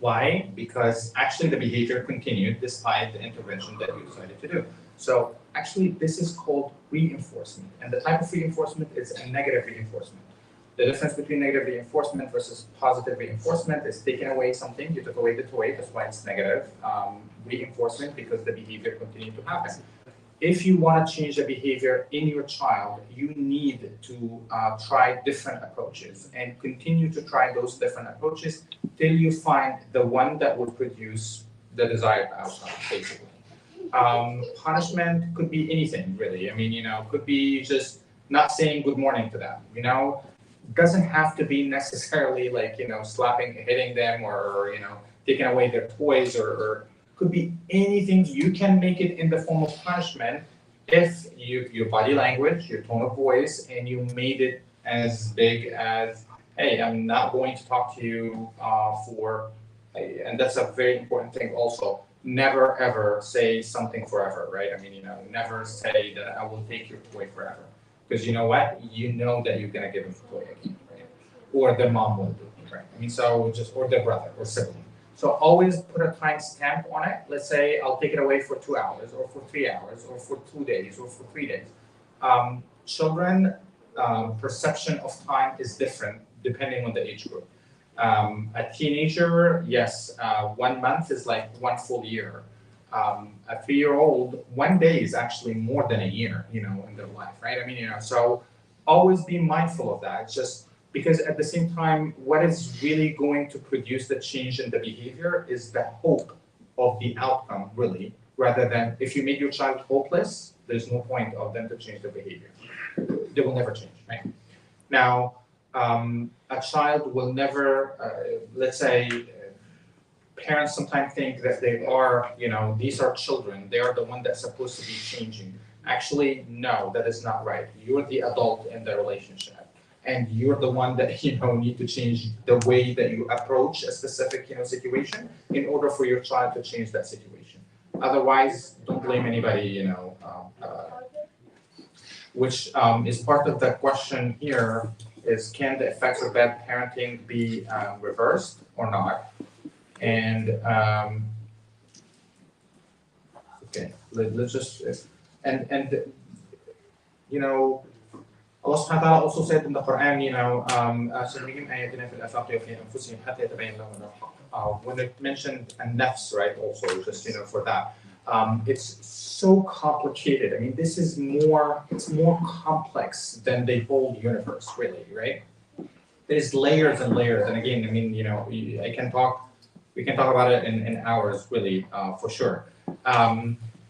Why? Because actually the behavior continued despite the intervention that you decided to do. So actually this is called reinforcement. And the type of reinforcement is a negative reinforcement. The difference between negative reinforcement versus positive reinforcement is taking away something, you took away the toy, that's why it's negative reinforcement because the behavior continued to happen. If you want to change the behavior in your child, you need to try different approaches and continue to try those different approaches till you find the one that will produce the desired outcome, basically. Punishment could be anything, really. I mean, could be just not saying good morning to them, doesn't have to be necessarily like, slapping, hitting them, or, taking away their toys, or could be anything. You can make it in the form of punishment if your body language, your tone of voice, and you made it as big as, hey, I'm not going to talk to you and that's a very important thing also. Never ever say something forever, right? I mean, never say that I will take your toy forever. Because you know what? You know that you're gonna give him the toy again, right? Or the mom will do it, right? I mean, so or the brother or sibling. So always put a time stamp on it. Let's say I'll take it away for 2 hours, or for 3 hours, or for 2 days, or for 3 days. Children perception of time is different depending on the age group. A teenager, yes, 1 month is like 1 full year. A 3-year-old, 1 day is actually more than a year, in their life, right? I mean, so always be mindful of that. It's just because at the same time, what is really going to produce the change in the behavior is the hope of the outcome, really, rather than if you make your child hopeless, there's no point of them to change their behavior. They will never change, right? Now, a child will never, let's say, parents sometimes think that they are, these are children, they are the one that's supposed to be changing. Actually, no, that is not right. You're the adult in the relationship. And you're the one that, need to change the way that you approach a specific, situation in order for your child to change that situation. Otherwise, don't blame anybody, which is part of the question here is, can the effects of bad parenting be reversed or not? And okay, let's just and Allah subhanahu wa ta'ala also said in the Quran, سنريهم آياتنا في الآفاق وفي أنفسهم حتى يتبين لهم أنه الحق. When it mentioned an-nafs, right? Also, just for that, it's so complicated. I mean, it's more complex than the whole universe, really, right? There's layers and layers, and again, I mean, we can talk about it in hours, really, for sure.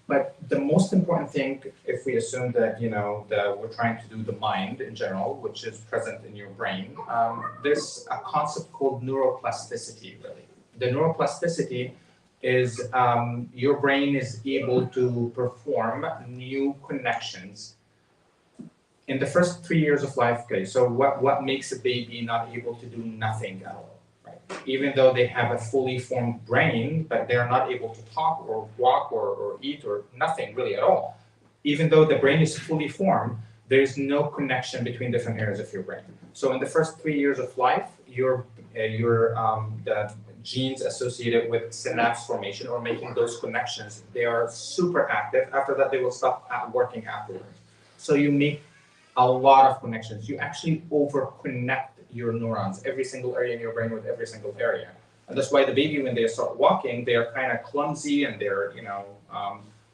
But the most important thing, if we assume that, that we're trying to do the mind in general, which is present in your brain, there's a concept called neuroplasticity, really. The neuroplasticity is your brain is able to perform new connections in the first 3 years of life. Okay, so what makes a baby not able to do nothing at all? Even though they have a fully formed brain, but they're not able to talk or walk or eat or nothing really at all. Even though the brain is fully formed, there's no connection between different areas of your brain. So in the first 3 years of life, the genes associated with synapse formation or making those connections, they are super active. After that, they will stop working afterwards. So you make a lot of connections. You actually over-connect your neurons, every single area in your brain with every single area. And that's why the baby, when they start walking, they are kind of clumsy, and they're,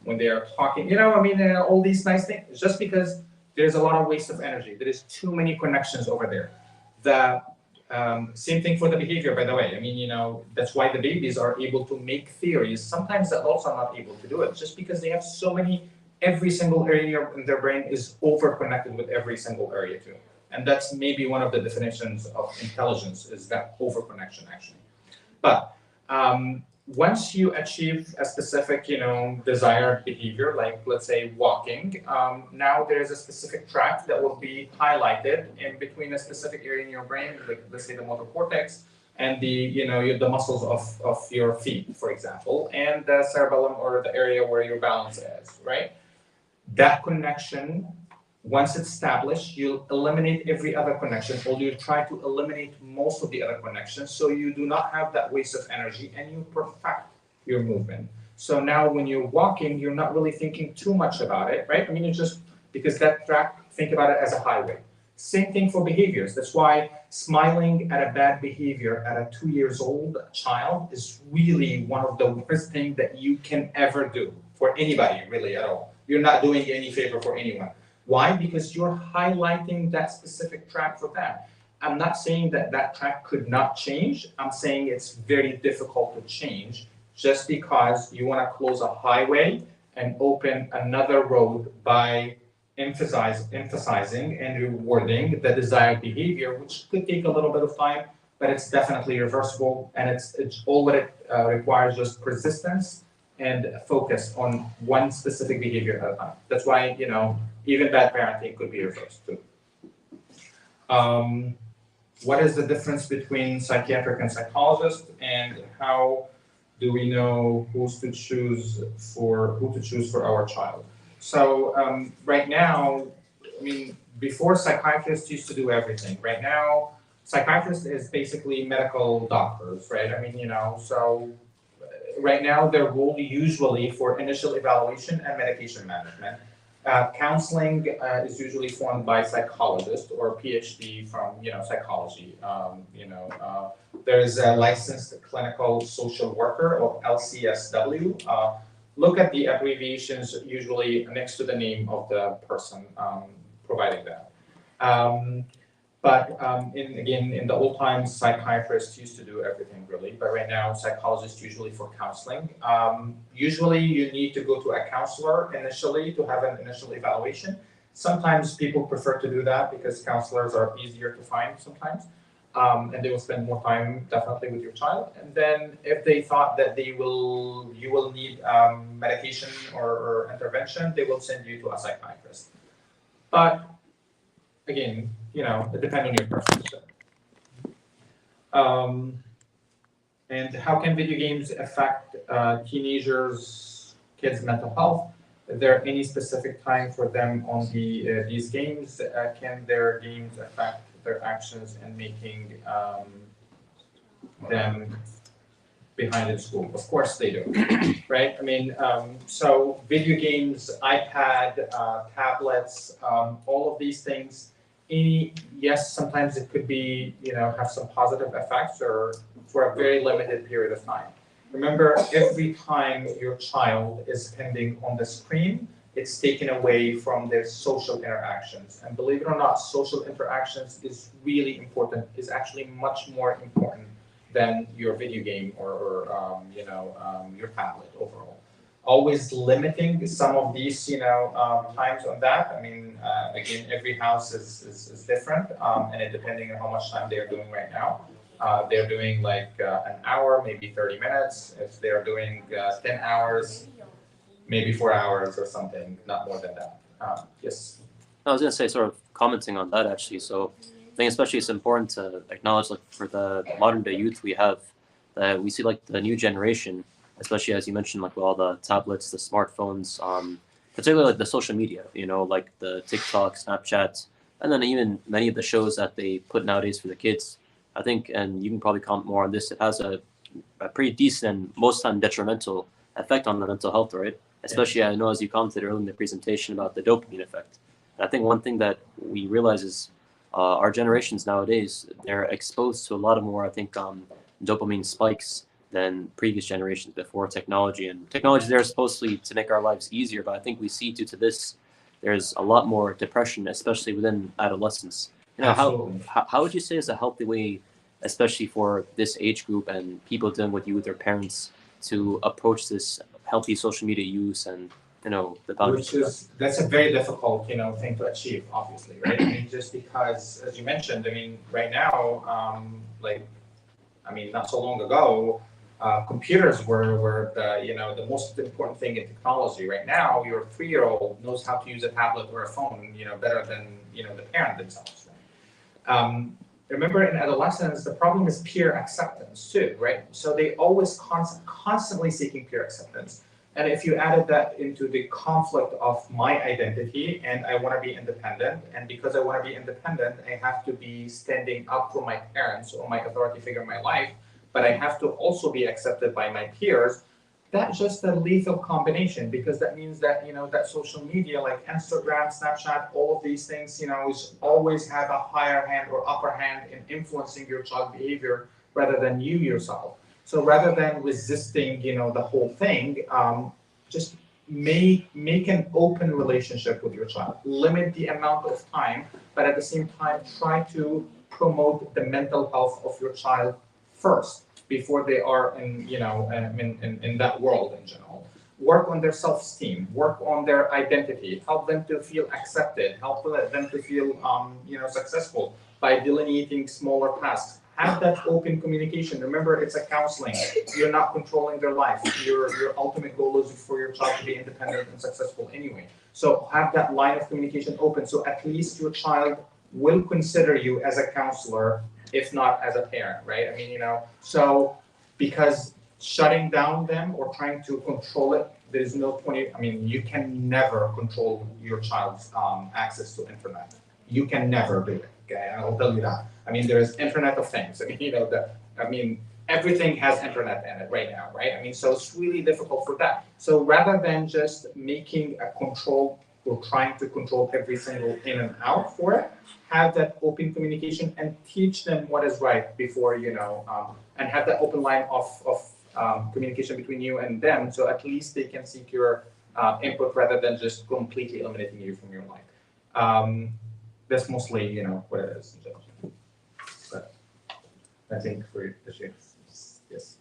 when they are talking, all these nice things. It's just because there's a lot of waste of energy. There is too many connections over there. The same thing for the behavior, by the way. I mean, that's why the babies are able to make theories. Sometimes the adults are not able to do it, just because they have so many, every single area in their brain is over-connected with every single area too. And that's maybe one of the definitions of intelligence, is that over-connection, actually. But once you achieve a specific, desired behavior, like let's say walking, now there's a specific tract that will be highlighted in between a specific area in your brain, like let's say the motor cortex and the muscles of your feet, for example, and the cerebellum, or the area where your balance is, right? That connection, once it's established, you'll eliminate every other connection, or you try to eliminate most of the other connections, so you do not have that waste of energy, and you perfect your movement. So now when you're walking, you're not really thinking too much about it, right? I mean, it's just because that track, think about it as a highway. Same thing for behaviors. That's why smiling at a bad behavior at a 2 years old child is really one of the worst things that you can ever do for anybody, really, at all. You're not doing any favor for anyone. Why? Because you're highlighting that specific track for them. I'm not saying that track could not change. I'm saying it's very difficult to change, just because you want to close a highway and open another road by emphasizing and rewarding the desired behavior, which could take a little bit of time, but it's definitely reversible, and it's all what it requires, just persistence and focus on one specific behavior at a time. That's why, even bad parenting could be reversed too. What is the difference between psychiatric and psychologist, and how do we know who to choose for our child? So right now, before psychiatrists used to do everything. Right now, psychiatrists is basically medical doctors, right? So right now their role usually for initial evaluation and medication management. Counseling is usually formed by psychologists or PhD from psychology. There is a licensed clinical social worker or LCSW. Look at the abbreviations usually next to the name of the person providing that. But in the old times, psychiatrists used to do everything really, but right now psychologists usually for counseling. Usually you need to go to a counselor initially to have an initial evaluation. Sometimes people prefer to do that because counselors are easier to find sometimes. And they will spend more time definitely with your child. And then if they thought that you will need medication or intervention, they will send you to a psychiatrist. But again, it depends on your preference. And how can video games affect kids' mental health? Is there any specific time for them on these games? Can their games affect their actions and making them behind in school? Of course they do, right? So video games, iPad, tablets, all of these things. Yes, sometimes it could be, have some positive effects or for a very limited period of time. Remember, every time your child is spending on the screen, it's taken away from their social interactions. And believe it or not, social interactions is really important, is actually much more important than your video game or your tablet overall. Always limiting some of these, times on that. Again, every house is different, and it depending on how much time they're doing right now. They're doing like an hour, maybe 30 minutes. If they're doing 10 hours, maybe 4 hours or something, not more than that. Yes. I was going to say, sort of commenting on that actually. So I think especially it's important to acknowledge, like, for the modern day youth we have, that we see like the new generation, especially as you mentioned, like with all the tablets, the smartphones, particularly like the social media, like the TikTok, Snapchat, and then even many of the shows that they put nowadays for the kids. I think, and you can probably comment more on this, it has a pretty decent and most time detrimental effect on the mental health, right? Especially, I know as you commented earlier in the presentation about the dopamine effect. And I think one thing that we realize is our generations nowadays, they're exposed to a lot of more, I think, dopamine spikes than previous generations before technology. And technology there is supposedly to make our lives easier, but I think we see due to this, there's a lot more depression, especially within adolescence. How would you say is a healthy way, especially for this age group and people dealing with you, their parents, to approach this healthy social media use and the boundaries? That's a very difficult thing to achieve, obviously, right? Just because, as you mentioned, right now, not so long ago, computers were the most important thing in technology. Right now, your 3-year-old knows how to use a tablet or a phone, better than the parent themselves. Remember, in adolescence, the problem is peer acceptance too, right? So they always constantly seeking peer acceptance. And if you added that into the conflict of my identity and I want to be independent, and because I want to be independent, I have to be standing up for my parents or my authority figure in my life, but I have to also be accepted by my peers. That's just a lethal combination, because that means that that social media like Instagram, Snapchat, all of these things is always have a higher hand or upper hand in influencing your child behavior rather than you yourself. So rather than resisting the whole thing, just make an open relationship with your child. Limit the amount of time, but at the same time try to promote the mental health of your child first, before they are in that world in general. work on their self-esteem, work on their identity, help them to feel accepted, help them to feel successful by delineating smaller tasks. Have that open communication. Remember, it's a counseling. You're not controlling their life. Your ultimate goal is for your child to be independent and successful anyway. So have that line of communication open, so at least your child will consider you as a counselor, if not as a parent, right? I mean, so because shutting down them or trying to control it, there's no point. I mean, you can never control your child's access to internet. You can never do it. Okay, I'll tell you that. I mean, there's Internet of Things. I mean, everything has internet in it right now, right? I mean, so it's really difficult for that. So rather than just making a control or trying to control every single in and out for it, have that open communication and teach them what is right before, and have that open line of communication between you and them, so at least they can seek your input rather than just completely eliminating you from your life. That's mostly, what it is. But I think for the shape, yes.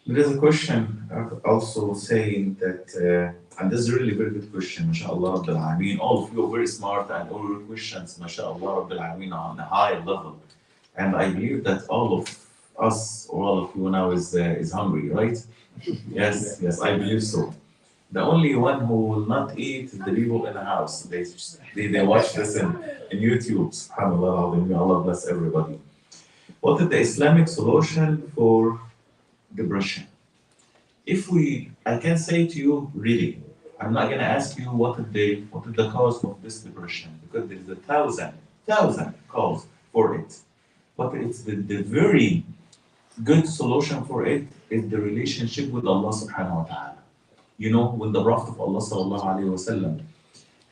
There is a question also saying that, and this is a really very good question, mashallah rabbil alameen. All of you are very smart and all your questions, mashallah rabbil alameen, are on a high level. And I believe that all of us, or all of you now is hungry, right? Yes, yes, I believe so. The only one who will not eat is the people in the house. They watch this in YouTube. SubhanAllah, Allah bless everybody. What is the Islamic solution for depression? I can say to you, really, I'm not gonna ask you what is the cause of this depression, because there is a thousand cause for it. But it's the very good solution for it is the relationship with Allah subhanahu wa ta'ala. When the Prophet of Allah sallallahu alayhi wa sallam,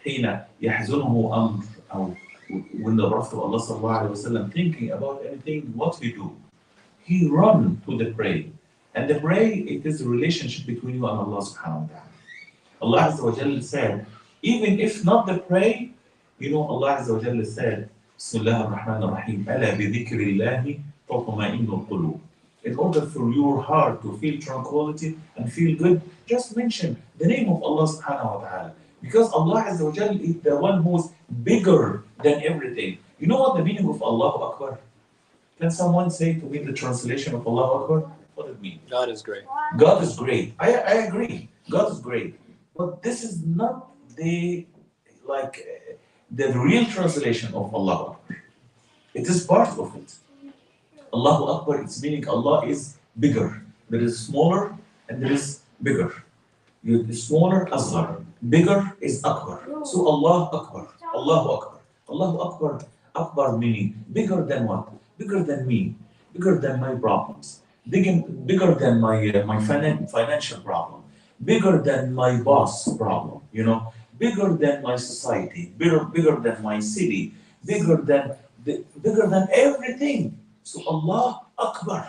حين يحزنه أمر, أو when the Prophet of Allah sallallahu alayhi wa sallam thinking about anything, what he do? He run to the pray. And the pray, it is a relationship between you and Allah subhanahu wa ta'ala. Allah Azza wa Jalla said, even if not the pray, Allah Azza wa Jalla said, Bismillah ar-Rahman ar-Rahim, ألا بذكر الله تطمئن القلوب. In order for your heart to feel tranquility and feel good, just mention the name of Allah subhanahu wa ta'ala. Because Allah Azza wa Jalla is the one who's bigger than everything. You know what the meaning of Allahu Akbar? Can someone say to me the translation of Allahu Akbar? What does it mean? God is great. God is great. I agree. God is great. But this is not the real translation of Allahu Akbar. It is part of it. Allahu Akbar, its meaning Allah is bigger. There is smaller and there is bigger. Smaller, asghar. Bigger is akbar. So Allah Akbar. Allahu Akbar. Allahu Akbar. Akbar meaning bigger than what? Bigger than me. Bigger than my problems. Bigger than my financial problem. Bigger than my boss problem. Bigger than my society. Bigger than my city. Bigger than everything. So Allah Akbar,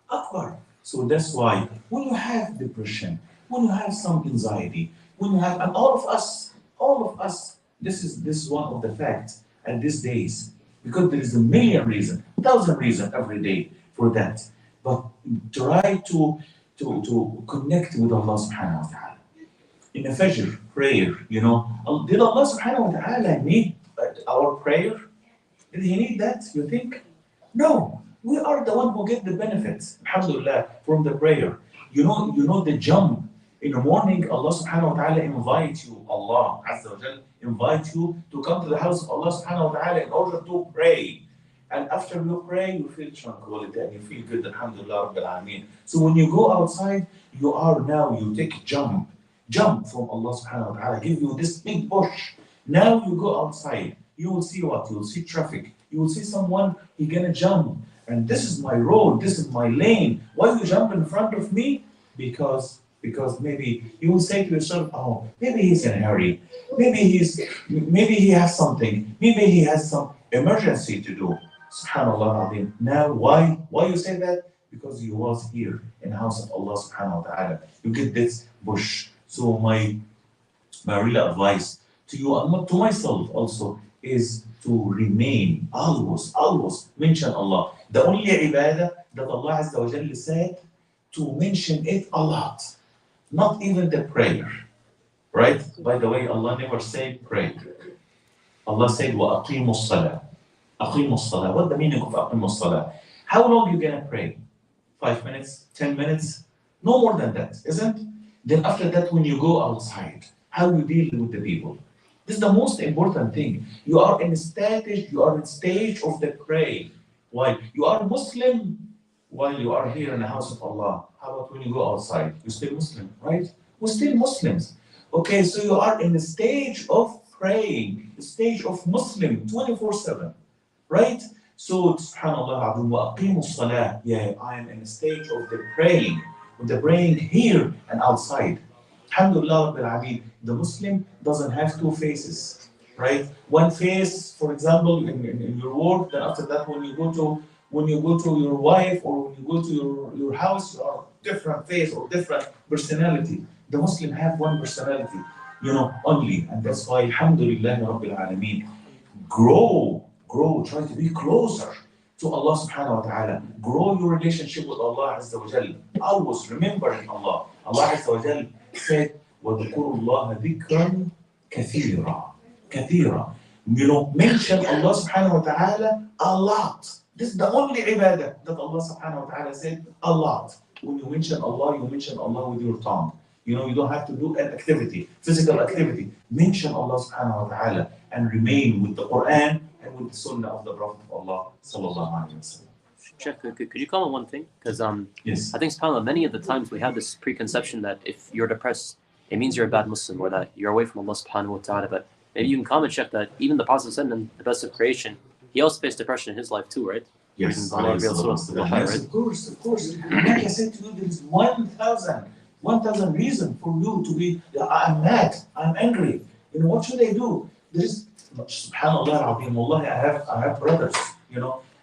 Akbar. So that's why when you have depression, when you have some anxiety, when you have, and all of us, this is one of the facts at these days, because there is a million reasons, 1,000 reasons every day for that. But try to connect with Allah subhanahu wa ta'ala. In a Fajr prayer, did Allah subhanahu wa ta'ala need our prayer? Did he need that, you think? No. We are the one who get the benefits, alhamdulillah, from the prayer. You know the jump. In the morning, Allah subhanahu wa ta'ala invites you, Allah Azza wa Jal invites you to come to the house of Allah subhanahu wa ta'ala in order to pray. And after you pray, you feel tranquility and you feel good, alhamdulillah, rabbil alameen. So when you go outside, you take a jump from Allah subhanahu wa ta'ala, give you this big push. Now you go outside, you will see what? You will see traffic. You will see someone, he's gonna jump. And this is my road, this is my lane. Why you jump in front of me? Because maybe you will say to yourself, oh, maybe he's in a hurry. Maybe he has something. Maybe he has some emergency to do. Subhanallah Azim. Now why you say that? Because you was here in the house of Allah subhanahu wa ta'ala. You get this push. So my real advice to you and to myself also is to remain always mention Allah. The only ibadah that Allah Azza wa Jalla said to mention it a lot. Not even the prayer. Right? By the way, Allah never said pray. Allah said, وَأَقِيمُوا الصَّلَاةِ. أَقِيمُوا الصَّلَاةِ. What the meaning of أَقِيمُوا الصَّلَاةِ? How long you gonna pray? 5 minutes? 10 minutes? No more than that, isn't? Then after that, when you go outside, how you deal with the people. This is the most important thing. You are in stage of the pray. Why? You are Muslim while you are here in the house of Allah. How about when you go outside? You're still Muslim, right? We're still Muslims. Okay, so you are in the stage of praying, the stage of Muslim 24/7, right? So, subhanAllah, وَأَقِيمُوا الصَّلَاةِ. Yeah, I am in the stage of the praying, with the praying here and outside. Alhamdulillah Rabbil Alameen. The Muslim doesn't have two faces, right? One face, for example, in your work, then after that, when you go to your wife or when you go to your house, you are different face or different personality. The Muslim have one personality, only, and that's why, Alhamdulillah Rabbil Alameen, grow, try to be closer to Allah subhanahu wa ta'ala. Grow your relationship with Allah Azza wa Jal. Always remembering Allah. Allah Azza wa Jal said, وَذُكُرُوا اللَّهَ ذِكْرًا كَثِيرًا. Mention Allah subhanahu wa ta'ala a lot. This is the only ibadah that Allah subhanahu wa ta'ala said a lot. When you mention Allah with your tongue. You don't have to do an activity, physical activity. Mention Allah subhanahu wa ta'ala and remain with the Quran and with the Sunnah of the Prophet of Allah sallallahu alaihi wasallam. Check. Could you comment on one thing? Because Yes. I think subhanAllah, many of the times we have this preconception that if you're depressed, it means you're a bad Muslim or that you're away from Allah subhanahu wa ta'ala. But maybe you can comment check that even the Prophet in the best of creation, he also faced depression in his life too, right? Yes, Allah yes, revealed Surah Al-Baqarah, right? of course. Like I said to you, there is 1,000 reasons for you to be, I'm mad, I'm angry. What should I do? There is, subhanAllah, wallahi, I have brothers,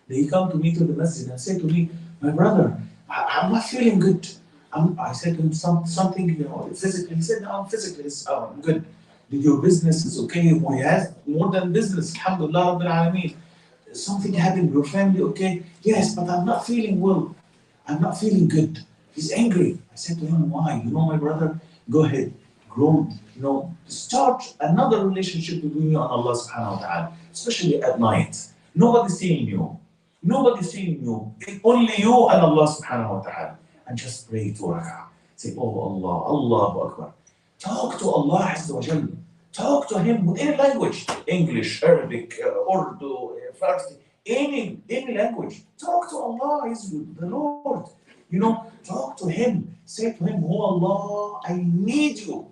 they come to me to the masjid and say to me, my brother, I'm not feeling good. I said to him something, physically. He said, no, physically, I'm good. Did your business is okay? We have more than business, alhamdulillah, Rabbil Alameen. Something happened, your family, okay? Yes, but I'm not feeling well. I'm not feeling good. He's angry. I said to him, why? My brother, go ahead, grow, start another relationship between you and Allah subhanahu wa ta'ala, especially at night. Nobody's seeing you. Only you and Allah subhanahu wa ta'ala. And just pray 2 rak'ah. Say, oh Allah, Allahu Akbar. Talk to Allah Azza wa Jalla. Talk to Him with any language, English, Arabic, Urdu, Farsi, any language. Talk to Allah, He's the Lord. Talk to Him. Say to Him, oh Allah, I need you.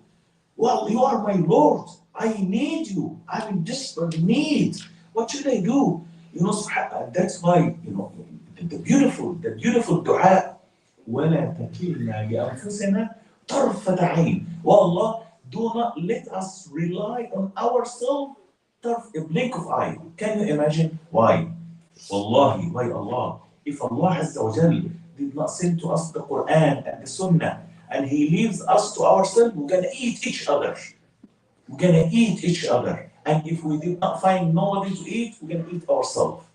Well, you are my Lord. I need you. I'm in desperate need. What should I do? That's why, the beautiful dua. وَلَا تَكِلْنَا لِأَنفُسِنَا طَرْفَةَ عَيْنٍ. Oh Allah, do not let us rely on ourselves a blink of eye. Can you imagine? Why? Wallahi, why Allah? If Allah Azza wa Jal did not send to us the Quran and the Sunnah, and He leaves us to ourselves, we're gonna eat each other. And if we did not find nobody to eat, we're gonna eat ourselves.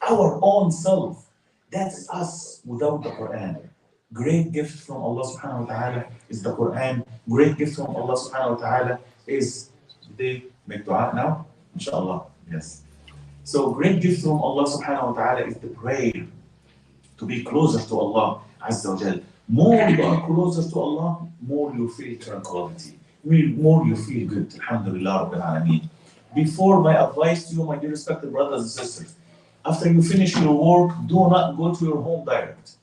Our own self. That's us without the Quran. Great gift from Allah subhanahu wa ta'ala is the Quran. Great gift from Allah subhanahu wa ta'ala is, they make dua now? Inshallah, yes. So great gift from Allah subhanahu wa ta'ala is the prayer, to be closer to Allah Azza wa Jal. More you are closer to Allah, more you feel tranquility, more you feel good. Alhamdulillah Rabbil Alameen. Before my advice to you, my dear respected brothers and sisters, after you finish your work, do not go to your home direct.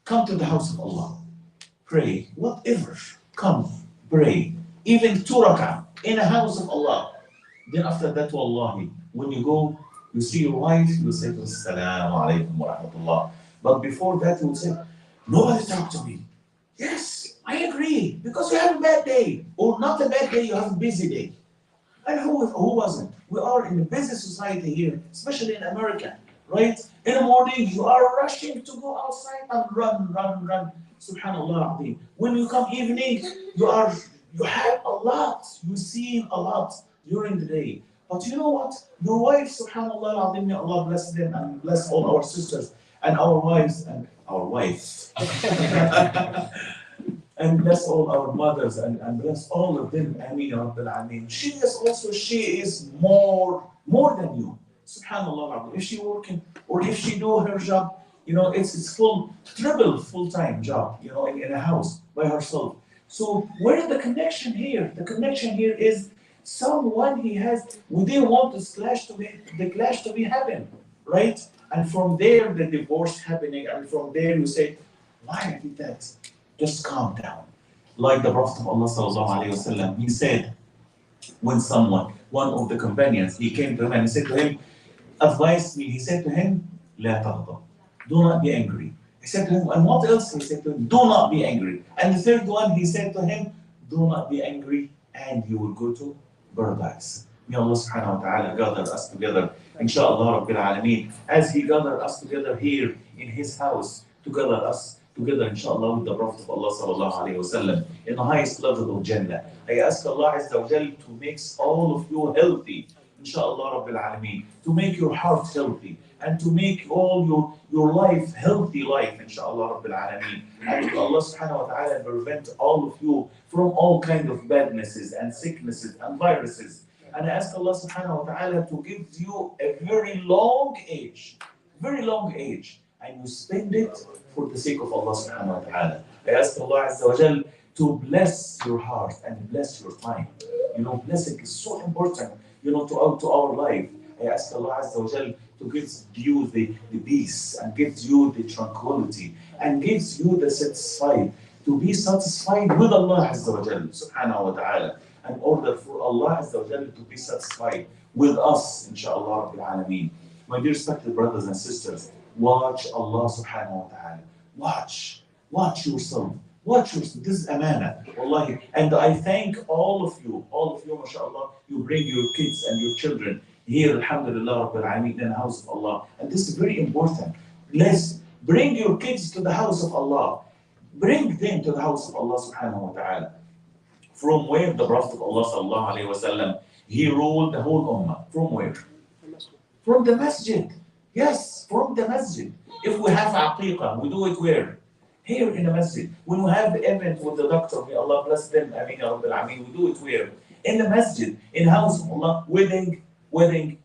Come to the house of Allah. Pray, whatever. Come, pray. Even 2 rak'ah in the house of Allah. Then after that, wallahi, when you go, you see your wife, you say to Assalamu alaikum wa rahmatullah. But before that, you will say, nobody talk to me. Yes, I agree. Because you have a bad day. Or not a bad day, you have a busy day. And who wasn't? We are in a busy society here, especially in America, right? In the morning, you are rushing to go outside and run. Subhanallah. When you come evening, you have a lot. You see a lot during the day. But you know what? Your wife, subhanallah, may Allah bless them and bless all our sisters and our wives and our wife. And bless all our mothers and bless all of them. Ameen, Ya Rabbil Alameen. She is more than you. Subhanallah. If she working or if she do her job, it's full time job, in a house by herself. So where is the connection here? The connection here is someone he has. We didn't want the clash to be happen, right? And from there the divorce happening, and from there you say, why I did that? Just calm down. Like the Prophet of Allah sallallahu alaihi wasallam, he said, when one of the companions, he came to him and he said to him, advise me. He said to him, لا تغضب. Do not be angry. He said to him, and what else? He said to him, do not be angry. And the third one, he said to him, do not be angry, and you will go to paradise. May Allah subhanahu wa ta'ala gather us together, inshallah Rabbil Alameen, as He gathered us together here in His house, to gather us together, inshallah, with the Prophet of Allah sallallahu alayhi wasallam in the highest level of Jannah. I ask Allah Azza wa Jal to make all of you healthy, inshallah Rabbil Alameen, to make your heart healthy, and to make all your life healthy life, inshallah Rabbil Alameen. And to Allah subhanahu wa ta'ala prevent all of you from all kind of badnesses and sicknesses and viruses. And I ask Allah subhanahu wa ta'ala to give you a very long age, and you spend it for the sake of Allah subhanahu wa ta'ala. I ask Allah Azza wa Jal to bless your heart and bless your time. Blessing is so important, to our life. I ask Allah Azza wa Jal to give you the peace, and gives you the tranquility, and gives you the to be satisfied with Allah Azza wa Jal subhanahu wa ta'ala, in order for Allah Azza wa Jal to be satisfied with us, inshallah Rabbil Alameen. My dear respected brothers and sisters, watch Allah subhanahu wa ta'ala. Watch yourself. This is amana, wallahi. And I thank all of you, mashallah, you bring your kids and your children here, alhamdulillah, Rabbil Alameen, in the house of Allah. And this is very important. Let's bring your kids to the house of Allah. Bring them to the house of Allah subhanahu wa ta'ala. From where the Prophet of Allah sallallahu alayhi wa sallam, he ruled the whole ummah. From where? From the masjid. Yes, from the masjid. If we have aqiqah, we do it where? Here in the masjid. When we have the event with the doctor, may Allah bless them, Ameen Ya Rabbil Alameen, we do it where? In the masjid, in the house of Allah, wedding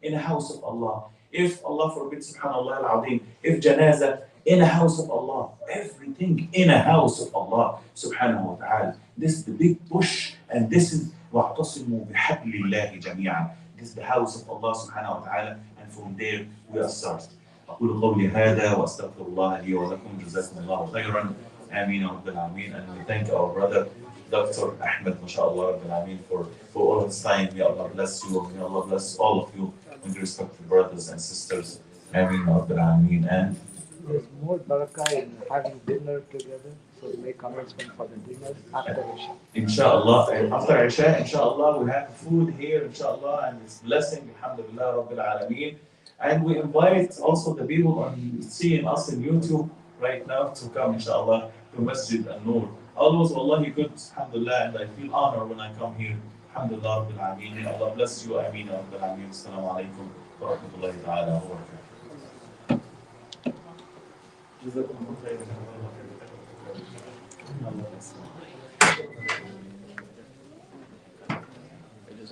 in the house of Allah. If Allah forbid, subhanallah al-azim, if janazah, in a house of Allah. Everything in a house of Allah, subhanahu wa ta'ala. This is the big push, and this is وَاعْتَصِمُوا بِحَبْلِ اللَّهِ جَمِيعًا. This is the house of Allah subhanahu wa ta'ala, and from there we are started. أقول قولي هذا وأستغفر الله لي ولكم جزاكم الله خيرا آمين يا رب العالمين. And we thank our brother Dr. Ahmed, mashallah Rabbil Alameen, for all of his time. May Allah bless you, may Allah bless all of you, with respected brothers and sisters. Ameen Ya Rabbil Alameen. And there's more barakah in having dinner together, so we make commencement for the dinner after Isha. Inshallah, after Isha, inshallah, we have food here, inshallah, and it's blessing, alhamdulillah, Rabbil Alameen. And we invite also the people on seeing us in YouTube right now to come, inshallah, to Masjid An-Noor. Always, wallahi, good, alhamdulillah, and I feel honored when I come here. Alhamdulillah, Rabbil Alameen. May Allah bless you, Ameen, Rabbil Alameen. Assalamu alaikum wa rahmatullahi ta'ala wa barakatuh.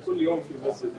كل يوم في مسجد